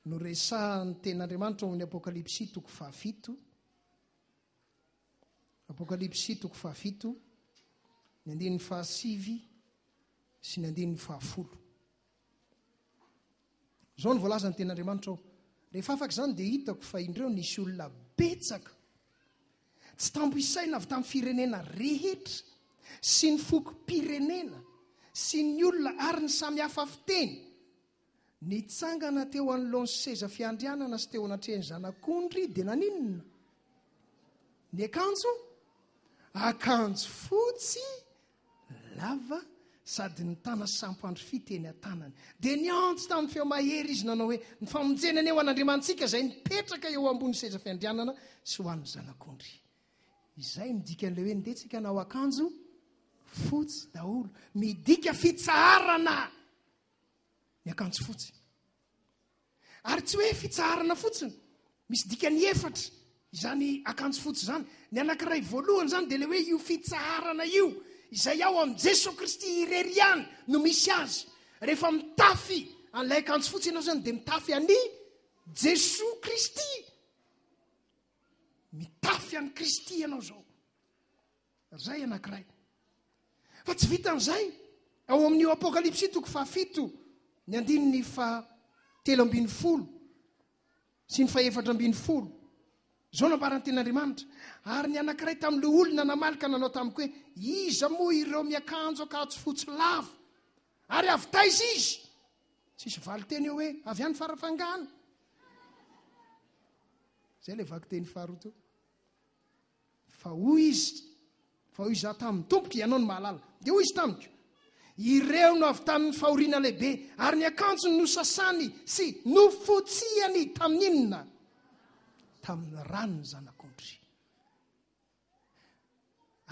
[SPEAKER 8] no resahan'ny ten'Andriamanitra ao amin'ny Apokalipsy 7. Apokalipsy 7, ny 7 sy ny 10. Zao ny voalaza ny ten'Andriamanitra ao. Rehefa afaka izany dia hitako fa indreo nisy olona betsaka tsy tamboisaina avy tamin'ny firenena rehetra sy ny fokom-pirenena sy ny olona ary ny samihafa fiteny nitsangana teo anoloan'ny seza fiandrianana sy teo anatrehany zanak'ondry dia naninona? Ny akanjo fotsy lava sady ny tana sampandry fiteny an-tanany. Dia niantso tamin'ny feo mahery izy nanao hoe ny famonjenany eo an'Andriamantsika izay nipetraka eo ambony seza fiandrianana sy ho an'ny zanak'ondry. Izay midika an'ilay hoe ndetsika nao akanjo fotsy daholo, midika fitsaharana ny akanjo fotsy. Ary tsy hoe fitsaharana fotsiny, misy dikany efatra izany akanjo fotsy zany. Ny anankiray voalohany zany dia le hoe io fitsaharana io izay ao amin'ny Jesosy Kristy irery ihany no misy azy. Rehefa mitafy an'ilay akanjo fotsy ianao zany dia mitafy any Jesosy Kristy. Mitafy an'i Kristy ianao zao. Zay anankiray. Fa tsy vitan'izay, ao amin'io Apokalipsy 7, ny 13:10 sy ny 14:10. Zao nambaran'ny tenin'Andriamanitra. Ary ny anankiray tamin'ilay olona namalika nanao tamiko hoe, iza moa ireo miakanjo akanjo fotsy lava ary avy taiza izy? Tsisy valy teny eo hoe avy any farafangana. Zay le vaky teny faharoa teo. Fa hoy izy tamin'ny tompoky, ianao ny mahalala. Dia hoy izy tamiko, ireo no avy tamin'ny fahoriana lehibe, ary ny akanjo no sasany sy nofotsiany tamin'inona? Tamin'ny rano ny zanak'ondry.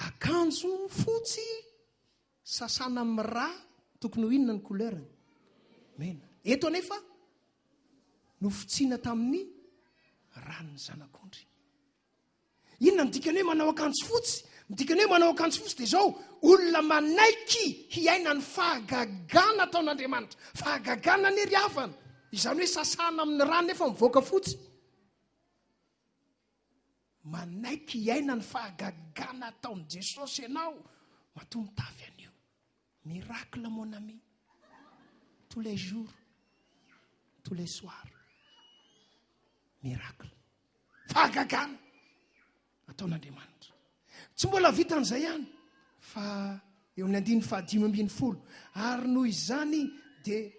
[SPEAKER 8] Akanjo fotsy sasana amin'ny rà, tokony ho inona ny couleur-ny? Mena. Eto anefa nofotsiana tamin'ny rano ny zanak'ondry. Inona ny dikany hoe manao akanjo fotsy? Ny dikany hoe manao akanjo fotsy dia zao, olona manaiky hiaina ny fahagagana ataon'Andriamanitra. Fahagagana ny ery havana. Izany hoe sasana amin'ny rano nefa mivoaka fotsy. Manaiky hiaina ny fahagagana ataon'i Jesosy ianao, matoa mitafy an'io. Miracle mon ami. Tous les jours, tous les soirs. Miracle. Fahagagana ataon'Andriamanitra. Tsy mbola vitan'izay ihany, fa eo amin'ny 5:10. Ary noho izany dia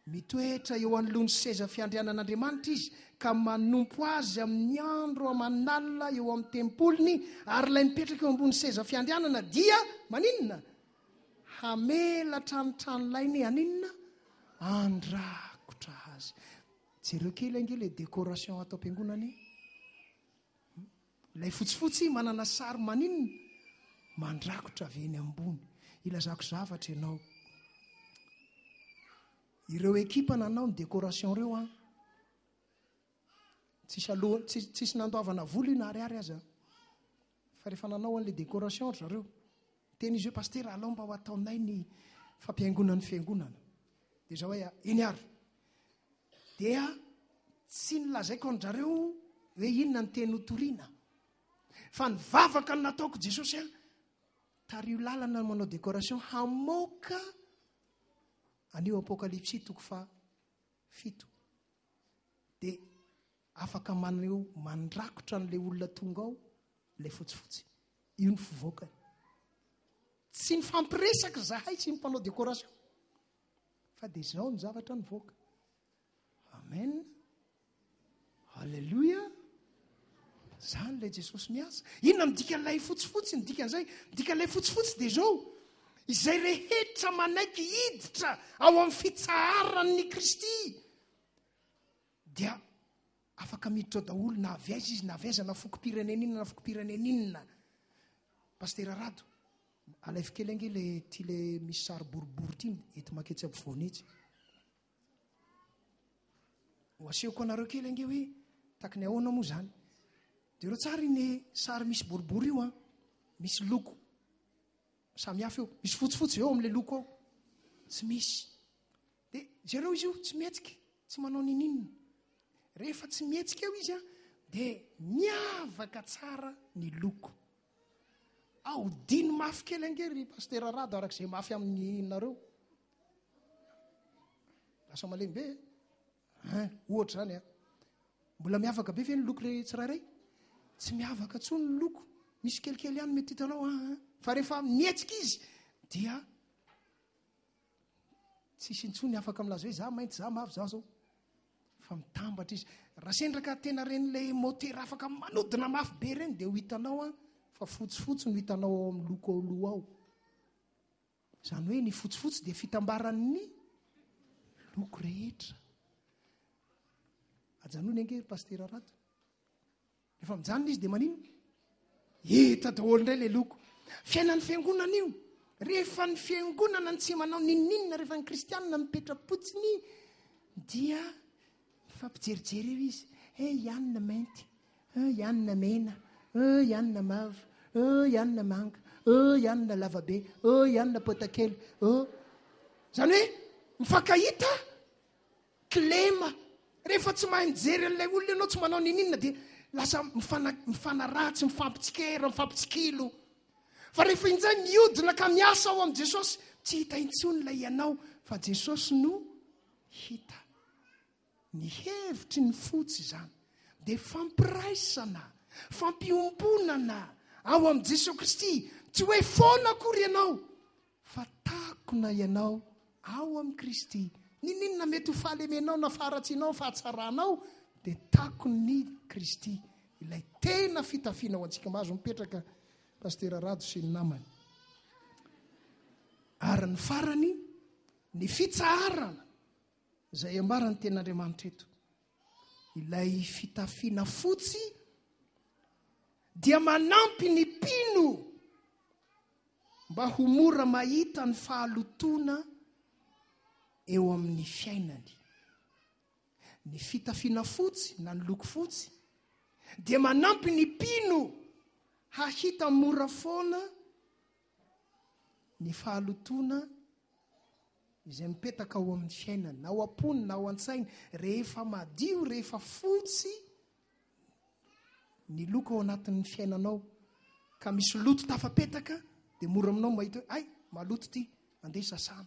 [SPEAKER 8] mitoetra eo anoloan'ny seza fiandrianan'Andriamanitra izy, ka manompo azy amin'ny andro aman'alina eo amin'ny tempolony, ary ilay mipetraka eo ambony seza fiandrianana dia maninona? Hamelatra ny tranolainy aninona? Andrakotra azy. Jereo kely ange le décoration atao am-piangonana. Ilay fotsifotsy manana sary maninona? Mandrakotra avy eny ambony. Ilazako zavatra ianao. Ireo ekipa nanao ny décoration reo a, tsisy nandoavana vola io na ariary aza. Fa rehefa nanao an'ilay décoration zareo, teny izy hoe paster alao mba ho ataonay ny fampiaingonan'ny fiangonana. Dia zao hoe eny ary. Dia tsy nilazaiko an-jareo hoe inona ny teny hotoriana. Fa ny vavaka ny nataoko Jesosy a, tario lalana manao décoration hamoaka anio Apokalipsy 7. Dia afaka maneo mandrakotra n'ilay olona tonga ao ilay fotsifotsy. Io ny fivoakany. Tsy ny fampiresaka zahay tsy ny mpanao décoration, fa dia zao ny zavatra nivoaka. Amen. Halleluja. Zany ilay Jesosy miasa. Inona midika ilay fotsifotsy? Ny dikan'izay, midika ilay fotsifotsy dia zao, izay rehetra manaiky hiditra ao amin'ny fitsaharan'ny Kristy dia afaka miditra ao daholo, na avy aiza izy, na avy aiza, na fokom-pirenena na fokom-pirenena. Paster Rado, alaivo kely ange le ty le misy sary boribory ty eto maketsy ampovoany etsy. Ho asehoko anareo kely ange hoe taky ny ahoana moa zany. Dia ireo tsara ny sary misy boribory io a, misy loko samy hafa eo, misy fotsifotsy eo amin'ilay loko ao, tsy misy. Dia jereo izy io tsy mihetsika, tsy manao ninina. Rehefa tsy mihetsika eo izy a, dia miavaka tsara ny loko. Aodiny mafy kely angery Paster Rado arak'izay mafy amin'ny nareo. Lasa malembe ohatra zany a. Mbola miavaka be ve ny loko re tsirairay? Tsy miavaka tsony ny loko. Misy kelikely ihany mety hitanao fa rehefa mihetsika izy dia tsisy intsony afaka milaza hoe za mainty, za mavo, za zao. Fa mitambatra izy. Raha sendraka tena ren'ilay motera afaka manodina mafy be reny dia ho hitanao fa fotsifotsy no hitanao ao amin'ny loko aloha ao. Izany hoe ny fotsifotsy dia fitambaran'ny loko rehetra. Ajanony ange Paster Rado. Rehefa mijanona izy dia manino? Hita daholo indray ilay loko. Fiainan'ny fiangonana io rehefa ny fiangonana ny tsy manao nininna rehefa ny kristianina mipetrapotsiny dia mifampijerijery eo izy ianina mainty ianina mena ianina mavo ianina manga ianina lavabe ianina potakely zany hoe mifankahita klema rehefa tsy mahay mijery an'ilay olona ianao tsy manao nininna dia lasa mifanaratsy mifampitsikera mifampitsikilo fa rehefa injay miodina ka miasa ao amin'i Jesosy tsy hita intsony ilay ianao fa Jesosy no hita. Ny hevitry ny fotsy zany dia fampiraisana fampiombonana ao amin'i Jesosy Kristy, tsy hoe foana akory ianao fa takona ianao ao amin'i Kristy. Nininna mety ho fahalemenao na faharatsinao fahatsaranao dia takony Kristy ilay tena fitafiana ho antsika. Mahazo mipetraka Pasteur Rado sy ny namany. Ary ny farany ny fitsaharana izay ambarany ten'Andriamanitra eto, ilay fitafiana fotsy dia manampy ny mpino mba ho mora mahita ny fahalotona eo amin'ny fiainany. Ny fitafiana fotsy na ny loko fotsy dia manampy ny mpino hahita mora foana ny fahalotona izay mipetaka ao amin'ny fiainany, na ao am-pony na ao an-tsainy. Rehefa madio, rehefa fotsy ny loko ao anatin'ny fiainanao ka misy loto tafapetaka dia mora aminao mahita hoe maloto ty, andeha sasana.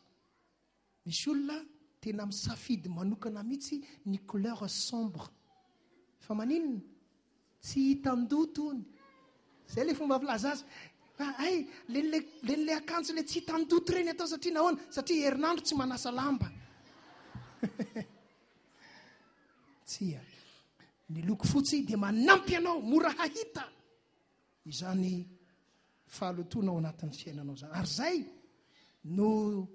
[SPEAKER 8] Misy olona tena misafidy manokana mihitsy ny couleur sombre, fa maninona tsy hitan-doto ony. Zay le fomba filaza azy. Len'le akanjo le tsy hitan-doto reny atao satria nahoana? Satria herinandro tsy manasa lamba. Tsia. Ny loko fotsy dia manampy anao mora hahita izany fahalotona ao anatin'ny fiainanao zany. Ary zay no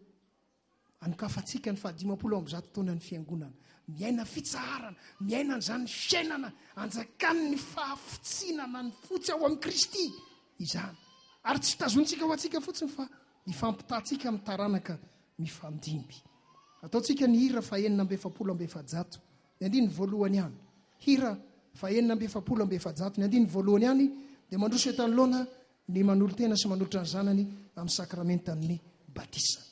[SPEAKER 8] anokafantsika ny 520 taona ny fiangonana. Miaina fitsaharana, miaina n'izany fiainana anjakany ny fahafotsinana ny fotsy ao amin'ny Kristy izany. Ary tsy tazontsika ho antsika fotsiny fa ifampitantsika amin'ny taranaka mifandimby. Ataontsika ny hira 477 ny andiny voalohany ihany. Hira 477 ny andiny voalohany ihany dia mandroso eto anoloana ny manolo tena sy manolotra ny zanany amin'ny sakramentan'ny batisa.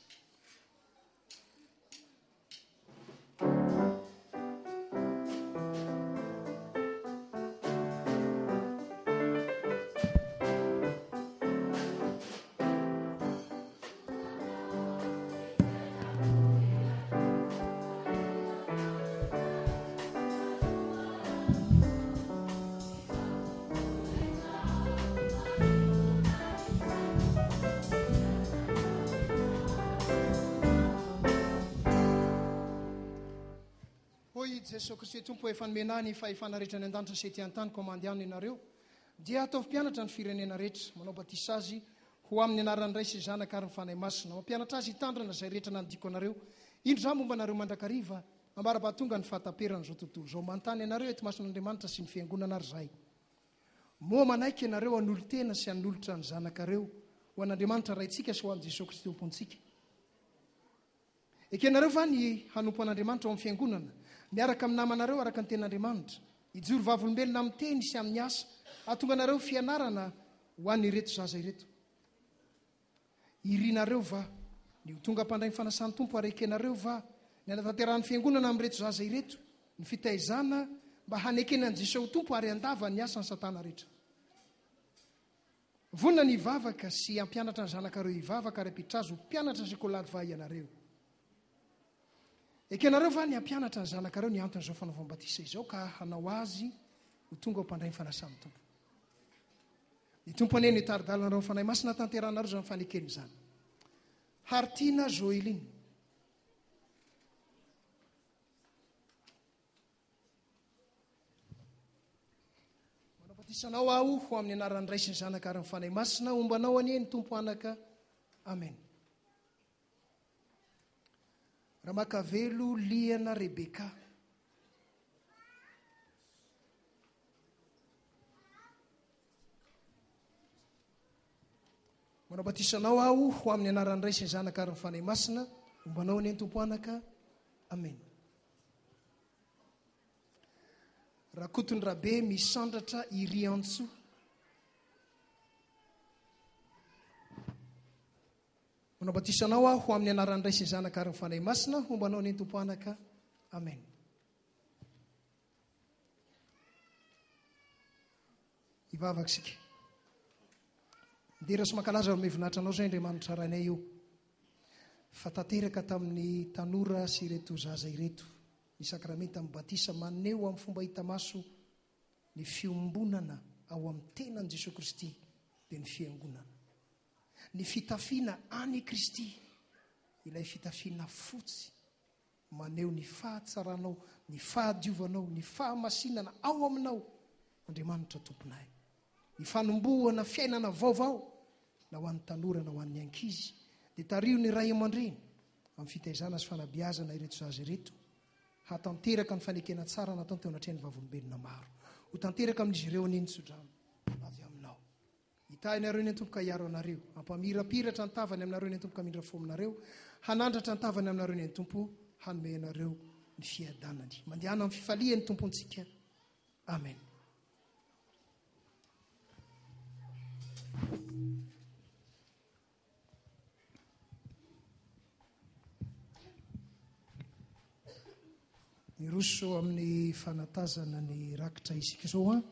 [SPEAKER 8] Jesosy Kristy tompo efanomena ny fahefana rehetra ny an-danitra sy ety an-tany komandiana ianareo dia ataovy mpianatra ny firenena rehetra, manao batisa azy ho amin'ny anaran'ny Ray sy Zanaka ary ny fanahy masina, mampianatra azy hitandrana izay rehetra nanodiko anareo. Indro zany momba anareo mandrakariva ambarabahatonga ny fahataperana izao tontolo izao. Manontany ianareo eto mason'Andriamanitra sy ny fiangonana ary zay. Moa manaiky ianareo hanolo tena sy hanolotra ny zanakareo ho an'Andriamanitra raintsika sy ho an'i Jesosy Kristy tompontsika. Ekenareo va ny hanompo an'Andriamanitra ao amin'ny fiangonana, miaraka amin'ny namanareo araka ny ten'Andriamanitra, ijoro vavolombelona amin'ny teny sy amin'ny asa, ahatonga anareo fianarana ho an'ny ireto zaza ireto. Irinareo va ny ho tonga mpandray ny fanasan'ny tompo ary ekenareo va ny anatanterahany fiangonana amin'ireto zaza ireto, ny fitaizana mba hanekena ny Jesosy tompo ary andava ny asany satana rehetra. Vonina ny hivavaka sy hampianatra ny zanakareo hivavaka ary ampitrazo mpianatra sy kolady va ianareo. Ekenareo va ny hampianatra ny zanakareo ny antony izao fanaovam-batisa izao ka hanao azy ho tonga ao mpandray ny fanasan'ny tompo. Ny tompo ane ny taridalana rao fanahy masina tanteranareo zany fanekeny zany. Hartina Joeline. Manampatisanao aho ho amin'ny anaran'ny Ray sy ny Zanaka ary ny fanahy masina, ombanao anie ny tompo anaka. Amen. Ramakavelo Liana Rebeka. manao-batisanao aho ho amin'ny anaran'iray sy ny zanaka ary ny fanahy masina ombanao ny tompo anaka amen. Raha kotony rabe misandratra iry antso manao-batisanao aho ho amin'ny anaran'iray sy ny zanaka ary ny fanahy masina ombanao ny tompo anaka amen. Ivavaka sika ndera sy mankalaza ro mevinahitra anao zay Andriamanitra ranay io fa tanteraka tamin'ny tanora sy ireto zaza ireto ny sakramenta amin'ny batisa maneo amin'ny fomba hita maso ny fiombonana ao amin'ny tenan'i Jesosy Kristy dia ny fiangonana, ny fitafiana any Kristy, ilay fitafiana fotsy maneho ny fahatsaranao, ny fahadiovanao, ny fahamasinana ao aminao Andriamanitra tomponay, ny fanombohana fiainana vaovao na ho an'ny tanora na ho an'ny ankizy, dia tario ny ray aman-dreny amin'ny fitaizana sy fanabeazana ireto zaza ireto hatanteraka ny fanekena tsara nataony teo anatrehany vavolombelona maro, ho tanteraka amin'izy ireo aniny tsodrano avy aminao. Hitahy nareo ny antomboka hiaro anareo, hampamirapiratra ny tavany aminareo ny antomboka mindra fo aminareo, hanandratra ny tavany aminareo ny antompo, hanome anareo ny fiadanany. Mandehana amin'ny fifalian'ny tompontsika. Amen. Miroso amin'ny fanatazana ny rakitra isika izao a.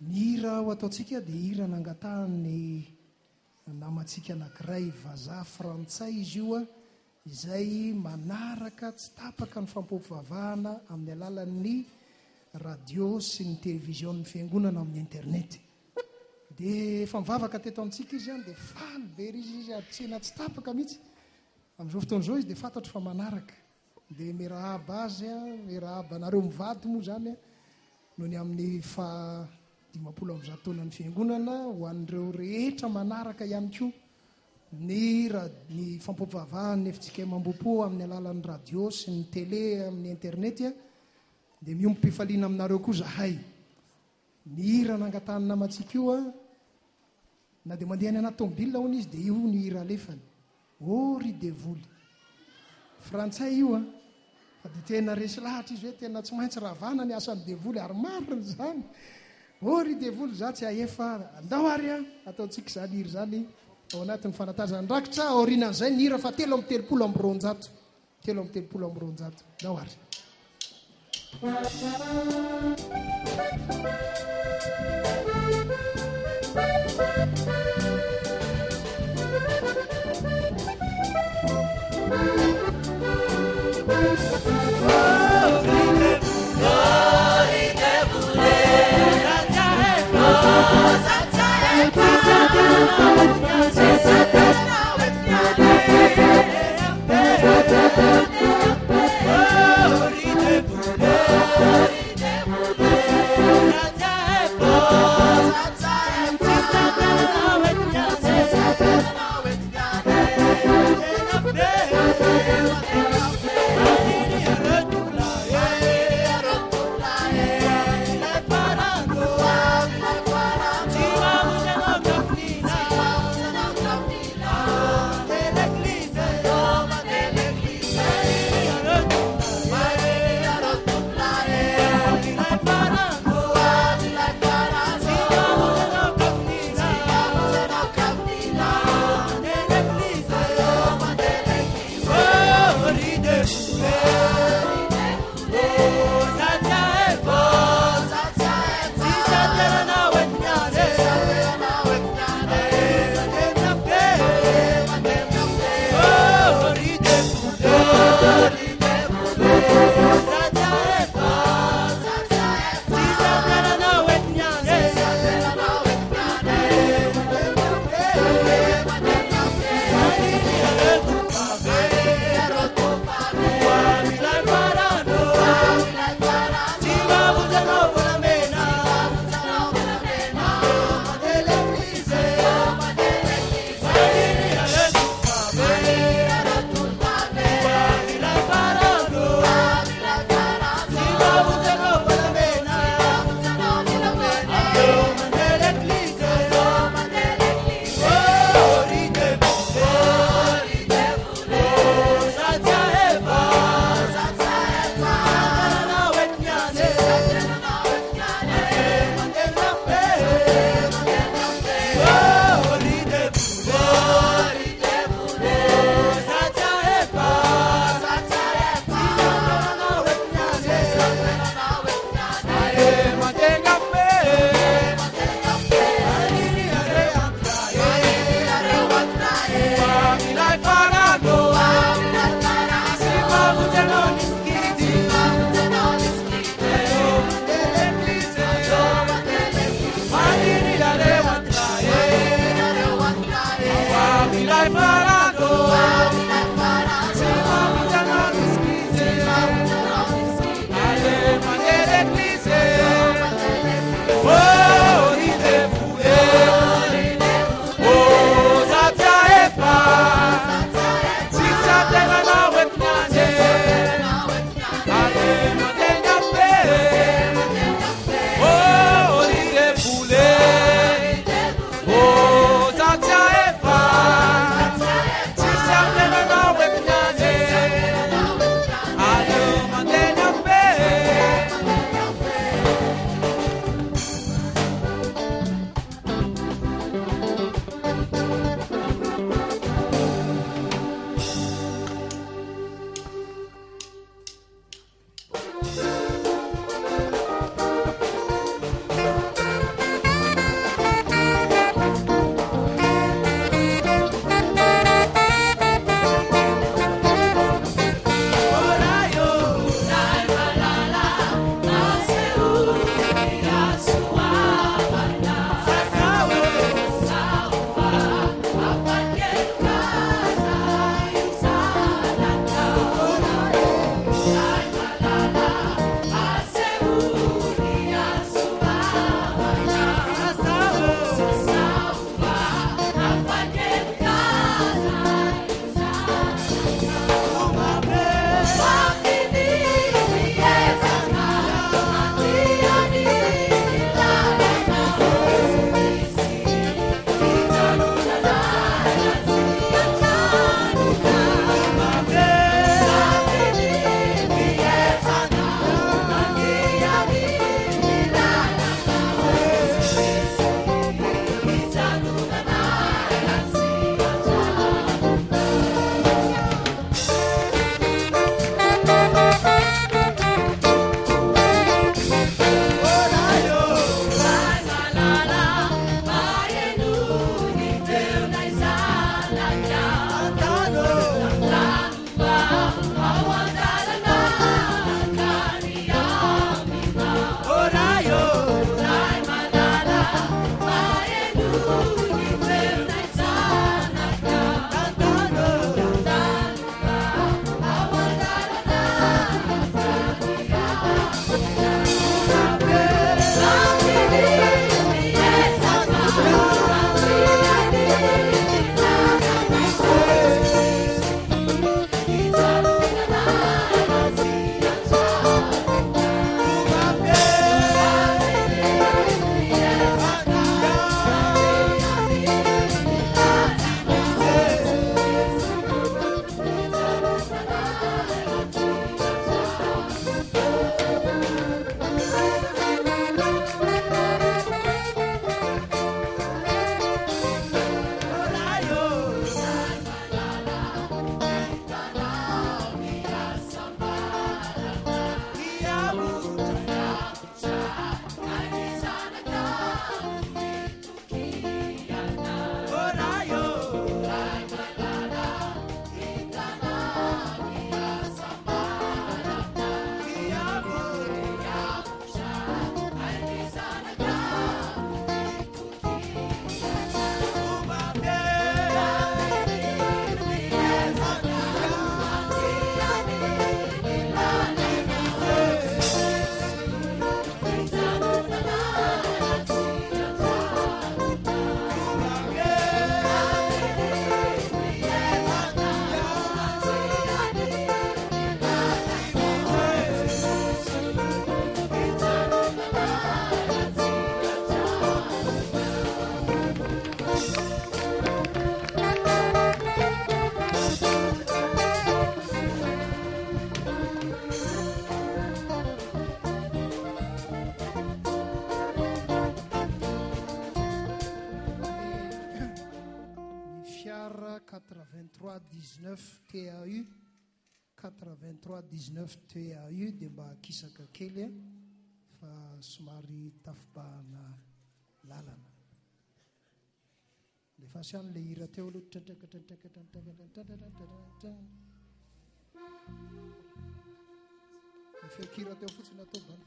[SPEAKER 8] Ny hira ho ataontsika dia hira nangatahany namantsika anankiray vazaha frantsay izy io a, izay manaraka tsy tapaka ny fampovavahana amin'ny alalan'ny radio sy ny televizion fiangonana amin'ny internet. Dia efa mivavaka teto amintsika izy a, dia faly be izy ary tsena tsy tapaka mihitsy. Amin'izao fotoan'izao izy dia fantatro fa manaraka. Dia mirahaba azy a, mirahaba anareo mivady moa zany a, noho ny amin'ny 50 taonan'ny fiangonana ho an'ireo rehetra manaraka ihany koa ny fampovavahan'ny efitsika mambopo amin'ny alalan'ny radio sy ny télé amin'ny internet a, dia miompim-pifaliana aminareo koa zahay. Ny hira nangatahany namantsika io a, na dia mandeha any anaty tomobile hono izy dia io ny hira alefany. Oh ry devoly frantsay io a, dia tena resy lahatra izy hoe tena tsy maintsy ravana ny asan'ny devoly ary marina zany. Oh ry devoly za tsy ahefa andao ary a, ataontsika zany hira zany ao anatin'ny fanatazana rakitra aorinan'izay ny hira fa 3 amby roanjato. 3 amby roanjato. Andao ary.
[SPEAKER 1] Oh,
[SPEAKER 8] 8319 TAU 8319 TAU dia mba kisaka kely fa somary tafibahana lalana le fasiany le hira teo aloha le feokira teo fotsiny atao bana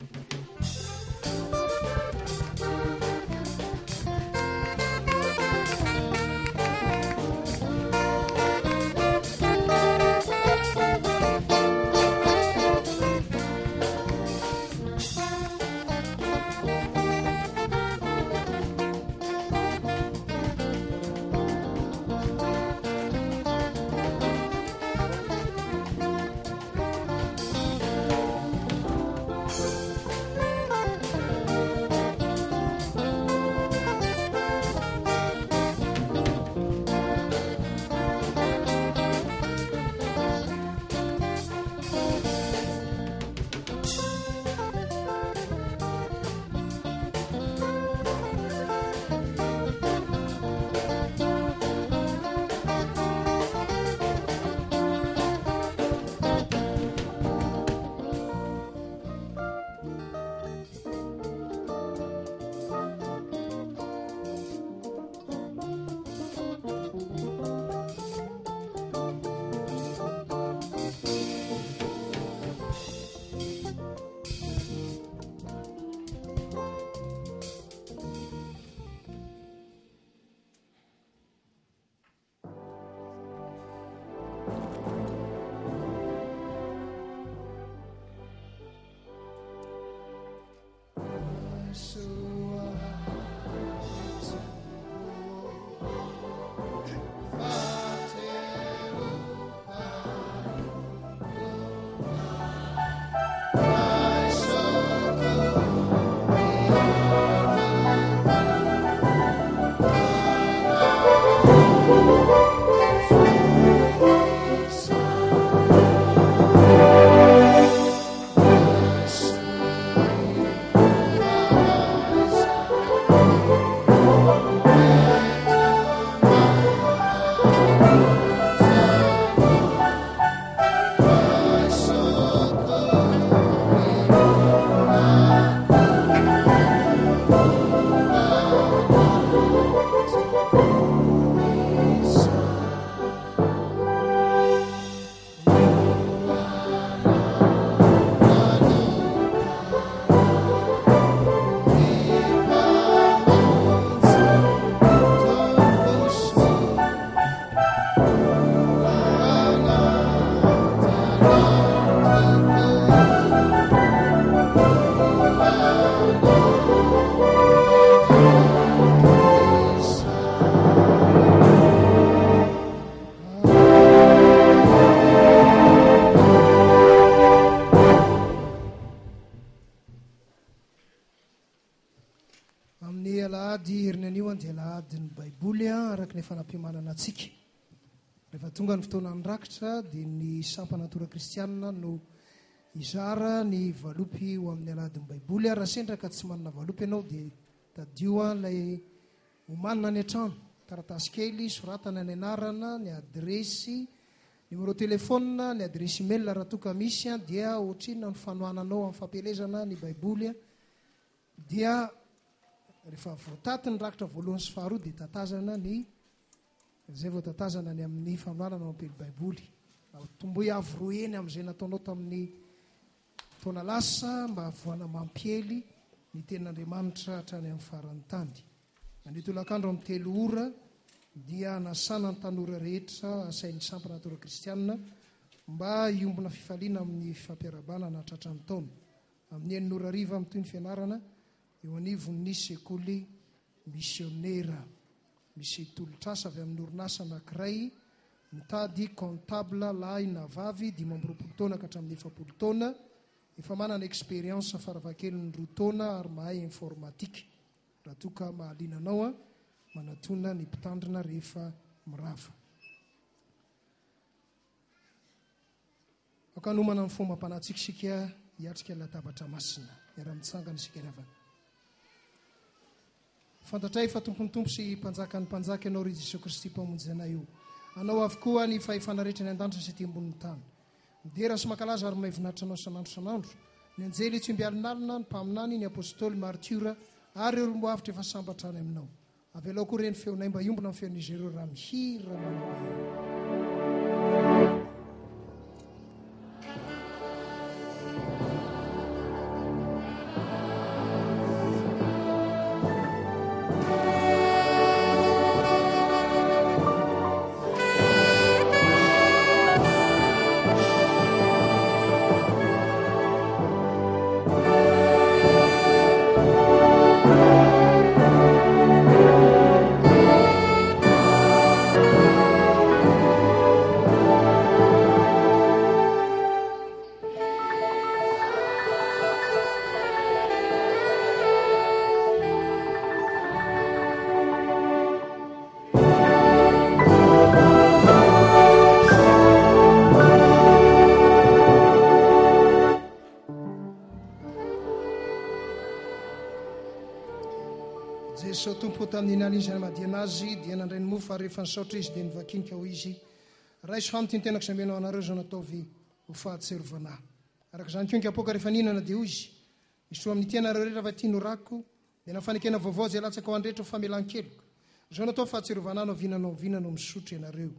[SPEAKER 8] ladiny baiboly araka ny fanampimanana atsika rehefa tonga ny fotoana ny rakitra dia ny sampanatora kristianina no izara ny valopy ho amin'ny aladiny baiboly raha sendra ka tsy manana valopy ianao dia tadio lay homanina ny an-trano taratasy kely soratana ny anarana ny adresy numéro telefona ny adresy email raha toka misy dia ohatrina ny fanohananao amin'ny fampelezana ny baiboly dia rehefa voataty ny rakitra voalohany sy faharoa dia tatazana ny zay vao tatazana ny amin'ny fanohanana mampely baiboly tomboy avy roeny amin'izay nataonao tamin'ny taona lasa mba voana mampiely ny ten'Andriamanitra hatrany amin'ny farany tany. Manitolakandro amin'ny 3 ora dia nasana ny tanora rehetra asain'ny sampanatora kristianina mba hiombona fifaliana amin'ny fampiarabana na tratrany taona. Amin'ny 9 ora ariva amin'ny toy ny fianarana eo anivon'ny sekoly missionnaire misy tolotrasa avy amin'ny orinasa anankiray mitady comptable lahy na vavy 20 taona ka hatramin'ny 70 taona efa manana expérience faravakely 2 taona ary mahay informatique raha toka mahalinanao manatona ny mpitandrina rehefa mirava. Akanomana ny fomba mpanatsikisika hiatrika latabatra masina iara-mitsangana isika ravana. Fantatray fa tompontompo sy mpanjaka ny mpanjaka ianao ry Jesosy Kristy mpamonjy anay io. Anao avokoa ny fahefana rehetra ny an-danitra sy ty ambonin'ny tany. Midera sy mankalaza ary mahavinaritra anao sanandro. Ny anjely tsy mbialinalina ny mpaminany ny apôstôly martiora ary ireo romboavitra efa sambatra any aminao. Avelao koa reny feonay mba iombona amin'ny feon'izy ireo raha mihira manao. Tamin'ny naliny madiana azy dia nandray ny mofo ary rehefa nisaotra izy dia nivakinika ho izy raiso hamity ny tenako izamenao anareo zao nataovy ho fahatserovana. Araka izany koa nikapoka rehefa ninana dia izy isoa amin'ny tianareo rehetra fa tia norako dia nafanekena vaovao zay latsaka ho andrehetra ho famelan-keloka. Zao natao fahatserovana naovinanao misotro ianareo.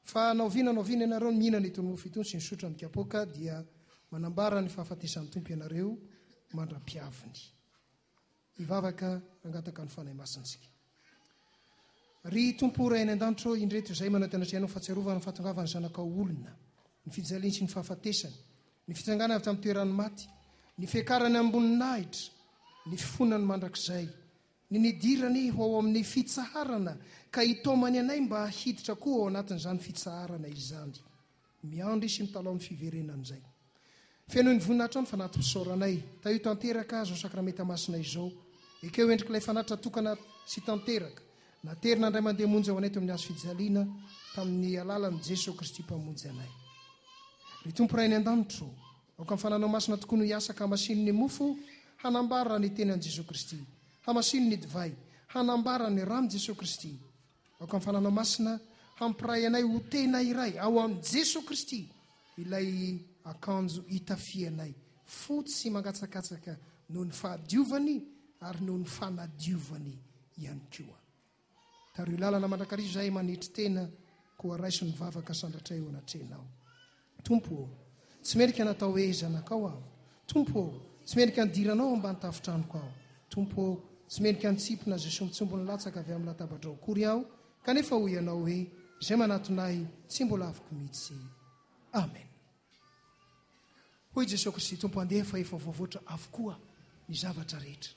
[SPEAKER 8] Fa naovinanao ianareo mihinana itony mofo itony sy nisotro amin'ny kapoka dia manambara ny fahafatesan'ny tompo ianareo mandra-piaviny. Ivavaka angataka ny fanahy masintsika. Ry tompo ray any an-danitro indreto izay manao tenatra ianao fahatserovana ny fahatongavany zanakao olona, ny fijaliany sy ny fahafatesany, ny fitsangana avy tamin'ny toerany maty, ny fiakarany amboninahitra, ny fifonany mandrakizay, ny nidirany ho ao amin'ny fitsaharana ka hitomany anay mba hiditra koa ao anatin'izany fitsaharana izany. Miandry sy mitalao ny fiverenan'izay. Fenoy ny voninahitra ny fanaty pisaoranay, ta io tanteraka azo sakramenta masina izao. Ekeo endrika ilay fanatra tokana sy tanteraka. Naterina andray mandeha monjy ao anay teo amin'ny azo fijaliana tamin'ny alalan'i Jesosy Kristy mpamonjy anay. Ry tompo ray ny an-danitro, aoka amin'ny fananao masina tokoa no hiasaka hamasino ny mofo, hanambara ny tenan'i Jesosy Kristy. Hamasino ny divay, hanambara ny rano Jesosy Kristy. Aoka amin'ny fananao masina, hampiray anay ho tena iray ao amin'ny Jesosy Kristy. Ilay akanjo hitafianay, fotsy mangatsakatsaka noho ny fahadiovany ary noho ny fanadiovany ihany koa. Tario lalana mandrakarivo izay manitry tena koa raiso ny vavaka sandratray eo anatrenao. Tompo, tsy merika natao hoe zanakao aho. Tompo, tsy merika nidiranao ambany tafitranoko aho. Tompo, tsy merika nitsipona Jesosy mitsombony latsaka avy amin'ny latabatra okory aho, kanefa ho ianao hoe izay manatonay tsy mbola afaka mihitsy. Amen. Hoy Jesosy Kristy, tompo andeha fa efa voavoatra avokoa ny zavatra rehetra.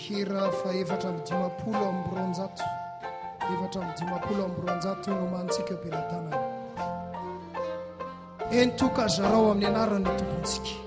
[SPEAKER 8] hira fa 750 no mantsika belatana entoka zarao amin'ny anarany tompontsika.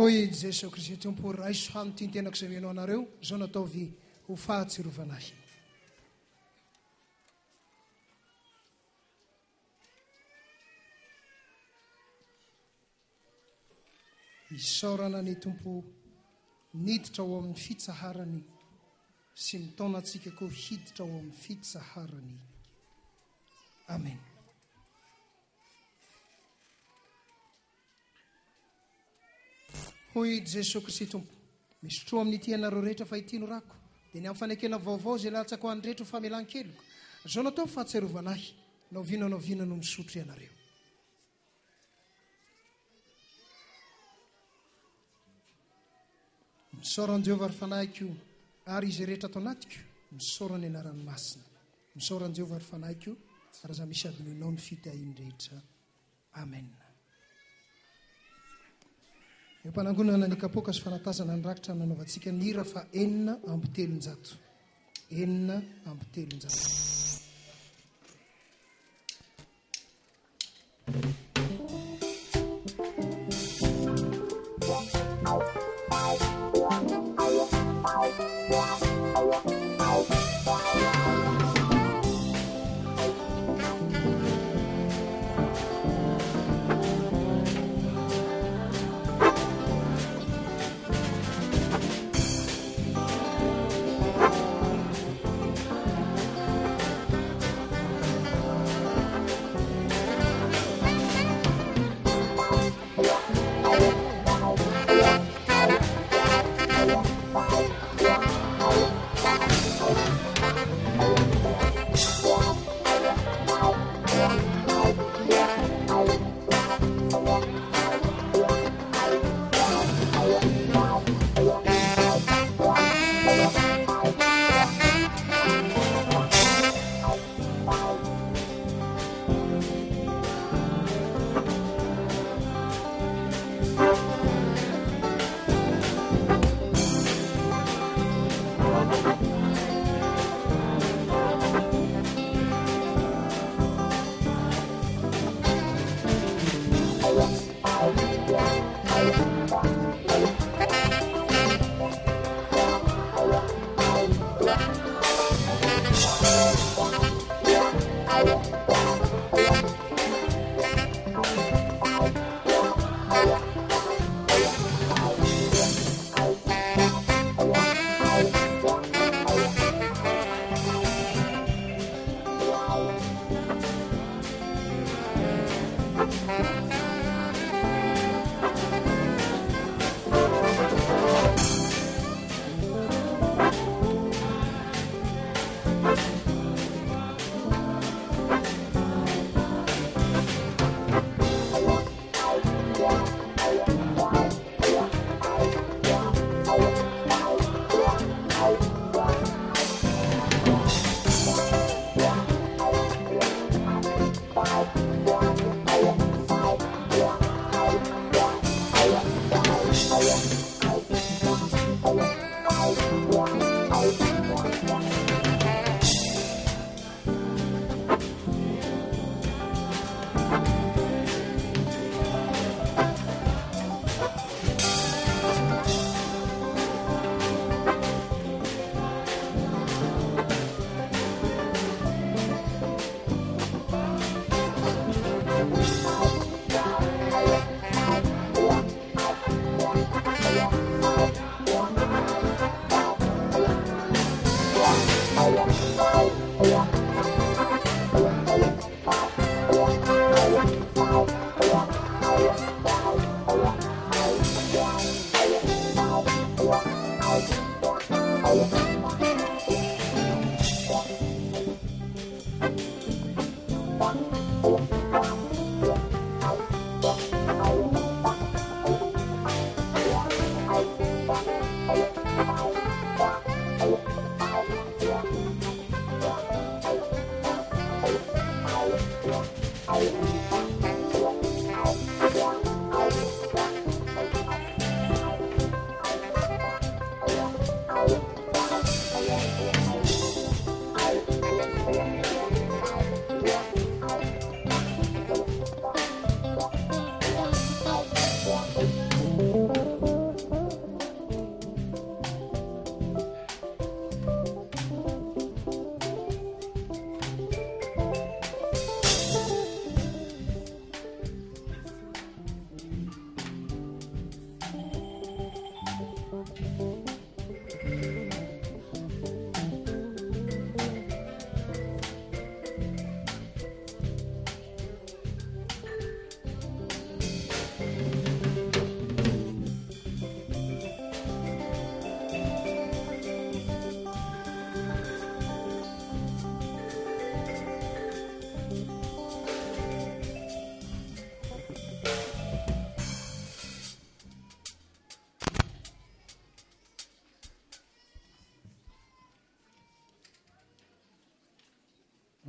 [SPEAKER 8] hoy Jesosy Kristy tompo raiso hanotiantenako izay menao anareo zao nataovy ho fahatsirovanahy. Isaorana ny tompo niditra ao amin'ny fitsaharany sy mitaona antsika koa hiditra ao amin'ny fitsaharany. Amen. Hoy Jesosy Kristy tompo, misy tro amin'ny ity ianareo rehetra fa ity no rako, dia ny amin'ny fanekena vaovao izay latsaka ho any rehetra ho famelan-keloko. Zao natao fahatsiarovanahy, naoviana no misotro ianareo. Misaorany Jehovah ary fanahiko ary izy rehetra atao anatiko, misaorany anarany masina. Misaorany Jehovah ary fanahiko ary za misy adinoinao ny fitahiny rehetra. Amen. Mpanangonana ny kapoka sy fanatazana ny rakitra nanaovantsika ny hira fa 4:300. 4:300.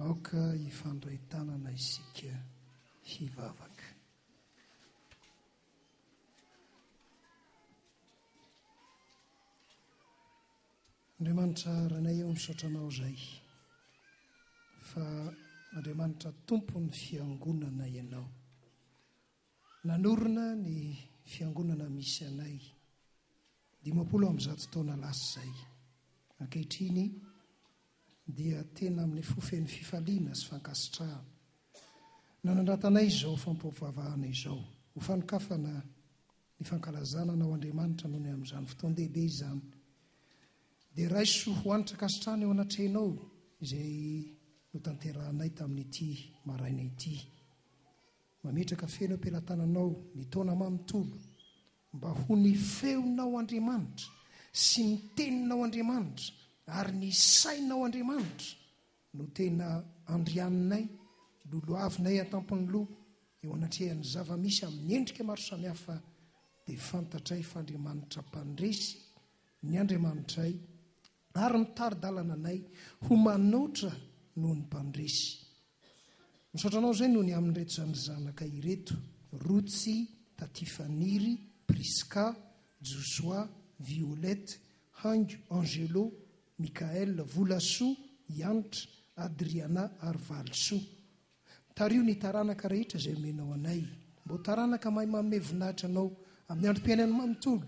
[SPEAKER 8] aoka hifandray tanana isika hivavaka. Andriamanitra ranay eo misaotranao izay fa Andriamanitra tompo ny fiangonana ianao. Nanorina ny fiangonana misy anay 50 taona lasa izay. Ankehitriny dia tena amin'ny fofeny fifaliana sy fankasitrahana. Nanandratanay izao fampivavahana izao ho fanokafana ny fankalazana ao Andriamanitra noho ny amin'izany fotoan-dehibe izany. Dia raiso ho anitra kasitrahana eo anatrenao izay notanterahanay tamin'ity maraina ity. Mametraka feno am-pelantananao ny taona manontolo mba ho ny feonao Andriamanitra sy ny teninao Andriamanitra ary ny sainao Andriamanitra no tena andrianinay, loloavinay an-tampony loha eo anatrehan'ny zava-misy amin'ny endrika maro samihafa, dia fantatray fa Andriamanitra mpandresy ny Andriamanitray ary mitary-dalana anay ho manoatra noho ny mpandresy. Misaotranao izay noho ny amin'ireto zany zanaka ireto: Rotsy, Tatifaniry, Priska, Joshua, Violette, Hango, Angelo, Mikael, Volasoa, Yanitra, Adriana ary Valsoa. Tario ny taranaka rehetra izay omenao anay. Mbo taranaka mahay manome voninahitra anao amin'ny androm-piainany manontolo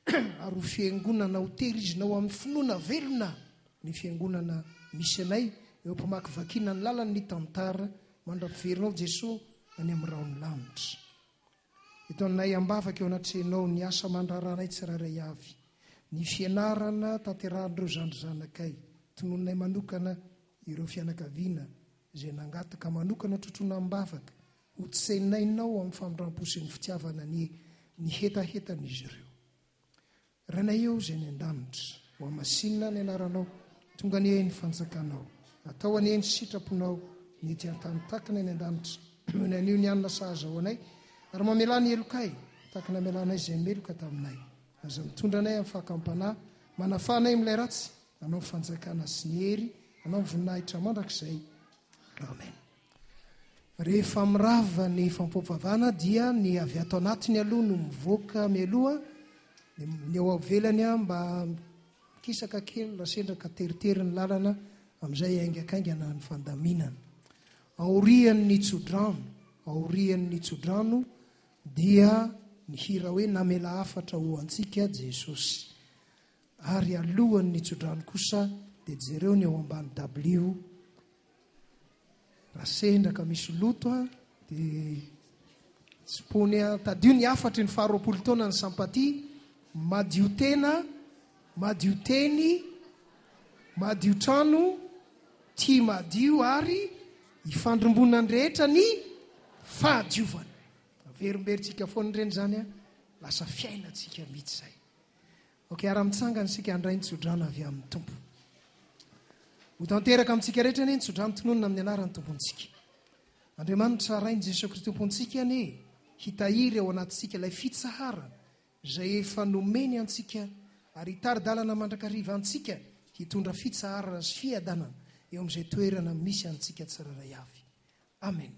[SPEAKER 8] ary ho fiangonana ho tehirizinao amin'ny finoana velona ny fiangonana misy anay eo am-pamakivakiana ny lalany tantara mandram-piverinao Jesosy any amin'ny raony lanitra. Eto anay ambavaka eo anatrenao ny asa mandraranay tsiraray avy, ny fianarana tanterahan'ireo zandrizanakay, tonononay manokana ireo fianakaviana izay nangataka manokana trotrona ambavaka ho tsenainao amin'ny famindram-po sy ny fitiavana ny hetahetan'izy ireo. Ranay eo izay ny an-danitra ho amasinina ny anaranao, tonga ny hainy fanjakanao, atao any hainy sitraponao ny ety an-tany takana ny an-danitra ny anio ny anina sahaza ho anay ary mamelany elokay takana melanay izay meloka taminay. Aza mitondra anay amin'ny fahakampanahy, manafanay amin'ilay ratsy, anao ny fanjakana sy ny hery, anao ny voninahitra mandrakizay. Amen. Rehefa mirava ny fampivavahana dia ny avy ato anatiny aloha no mivoaka mialoha, ny eo avelany mba kisaka kely rasendraka teritery ny lalana amin'izay aingakaingana ny fandaminana. Aorian'ny tsodrano dia ny hira hoe namela afatra ho antsika Jesosy, ary alohan'ny tsodrano kosa dia jereo ny eo ambany W. Rasendraka misy loto dia spony tadio ny afatry ny 20 taona ny sampaty, madio tena, madio teny, madio trano, tia madio ary hifandrombona ny rehetra ny fahadiovana. Averimberitsika foana ireny zany lasa fiainantsika mihitsy izay. Ara-mitsangana sika handray ny tsodrano avy amin'ny tompo. Ho tanteraka amintsika rehetra ny tsodrano tononona amin'ny anaran'ny tompontsika. Andriamanitra rainy Jesosy Kristy tompontsika ane hitahiry ao anatintsika ilay fitsahara izay efa nomeny antsika ary hitary-dalana mandrakariva antsika hitondra fitsaharana sy fiadanana eo amin'izay toerana misy antsika tsiraray avy. Amen.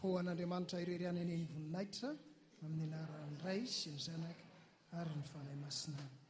[SPEAKER 8] ho an'andriamanitra ireryany any ny voninahitra amin'ny anaran'ny ray sy ny zanaka ary ny fanahy masinana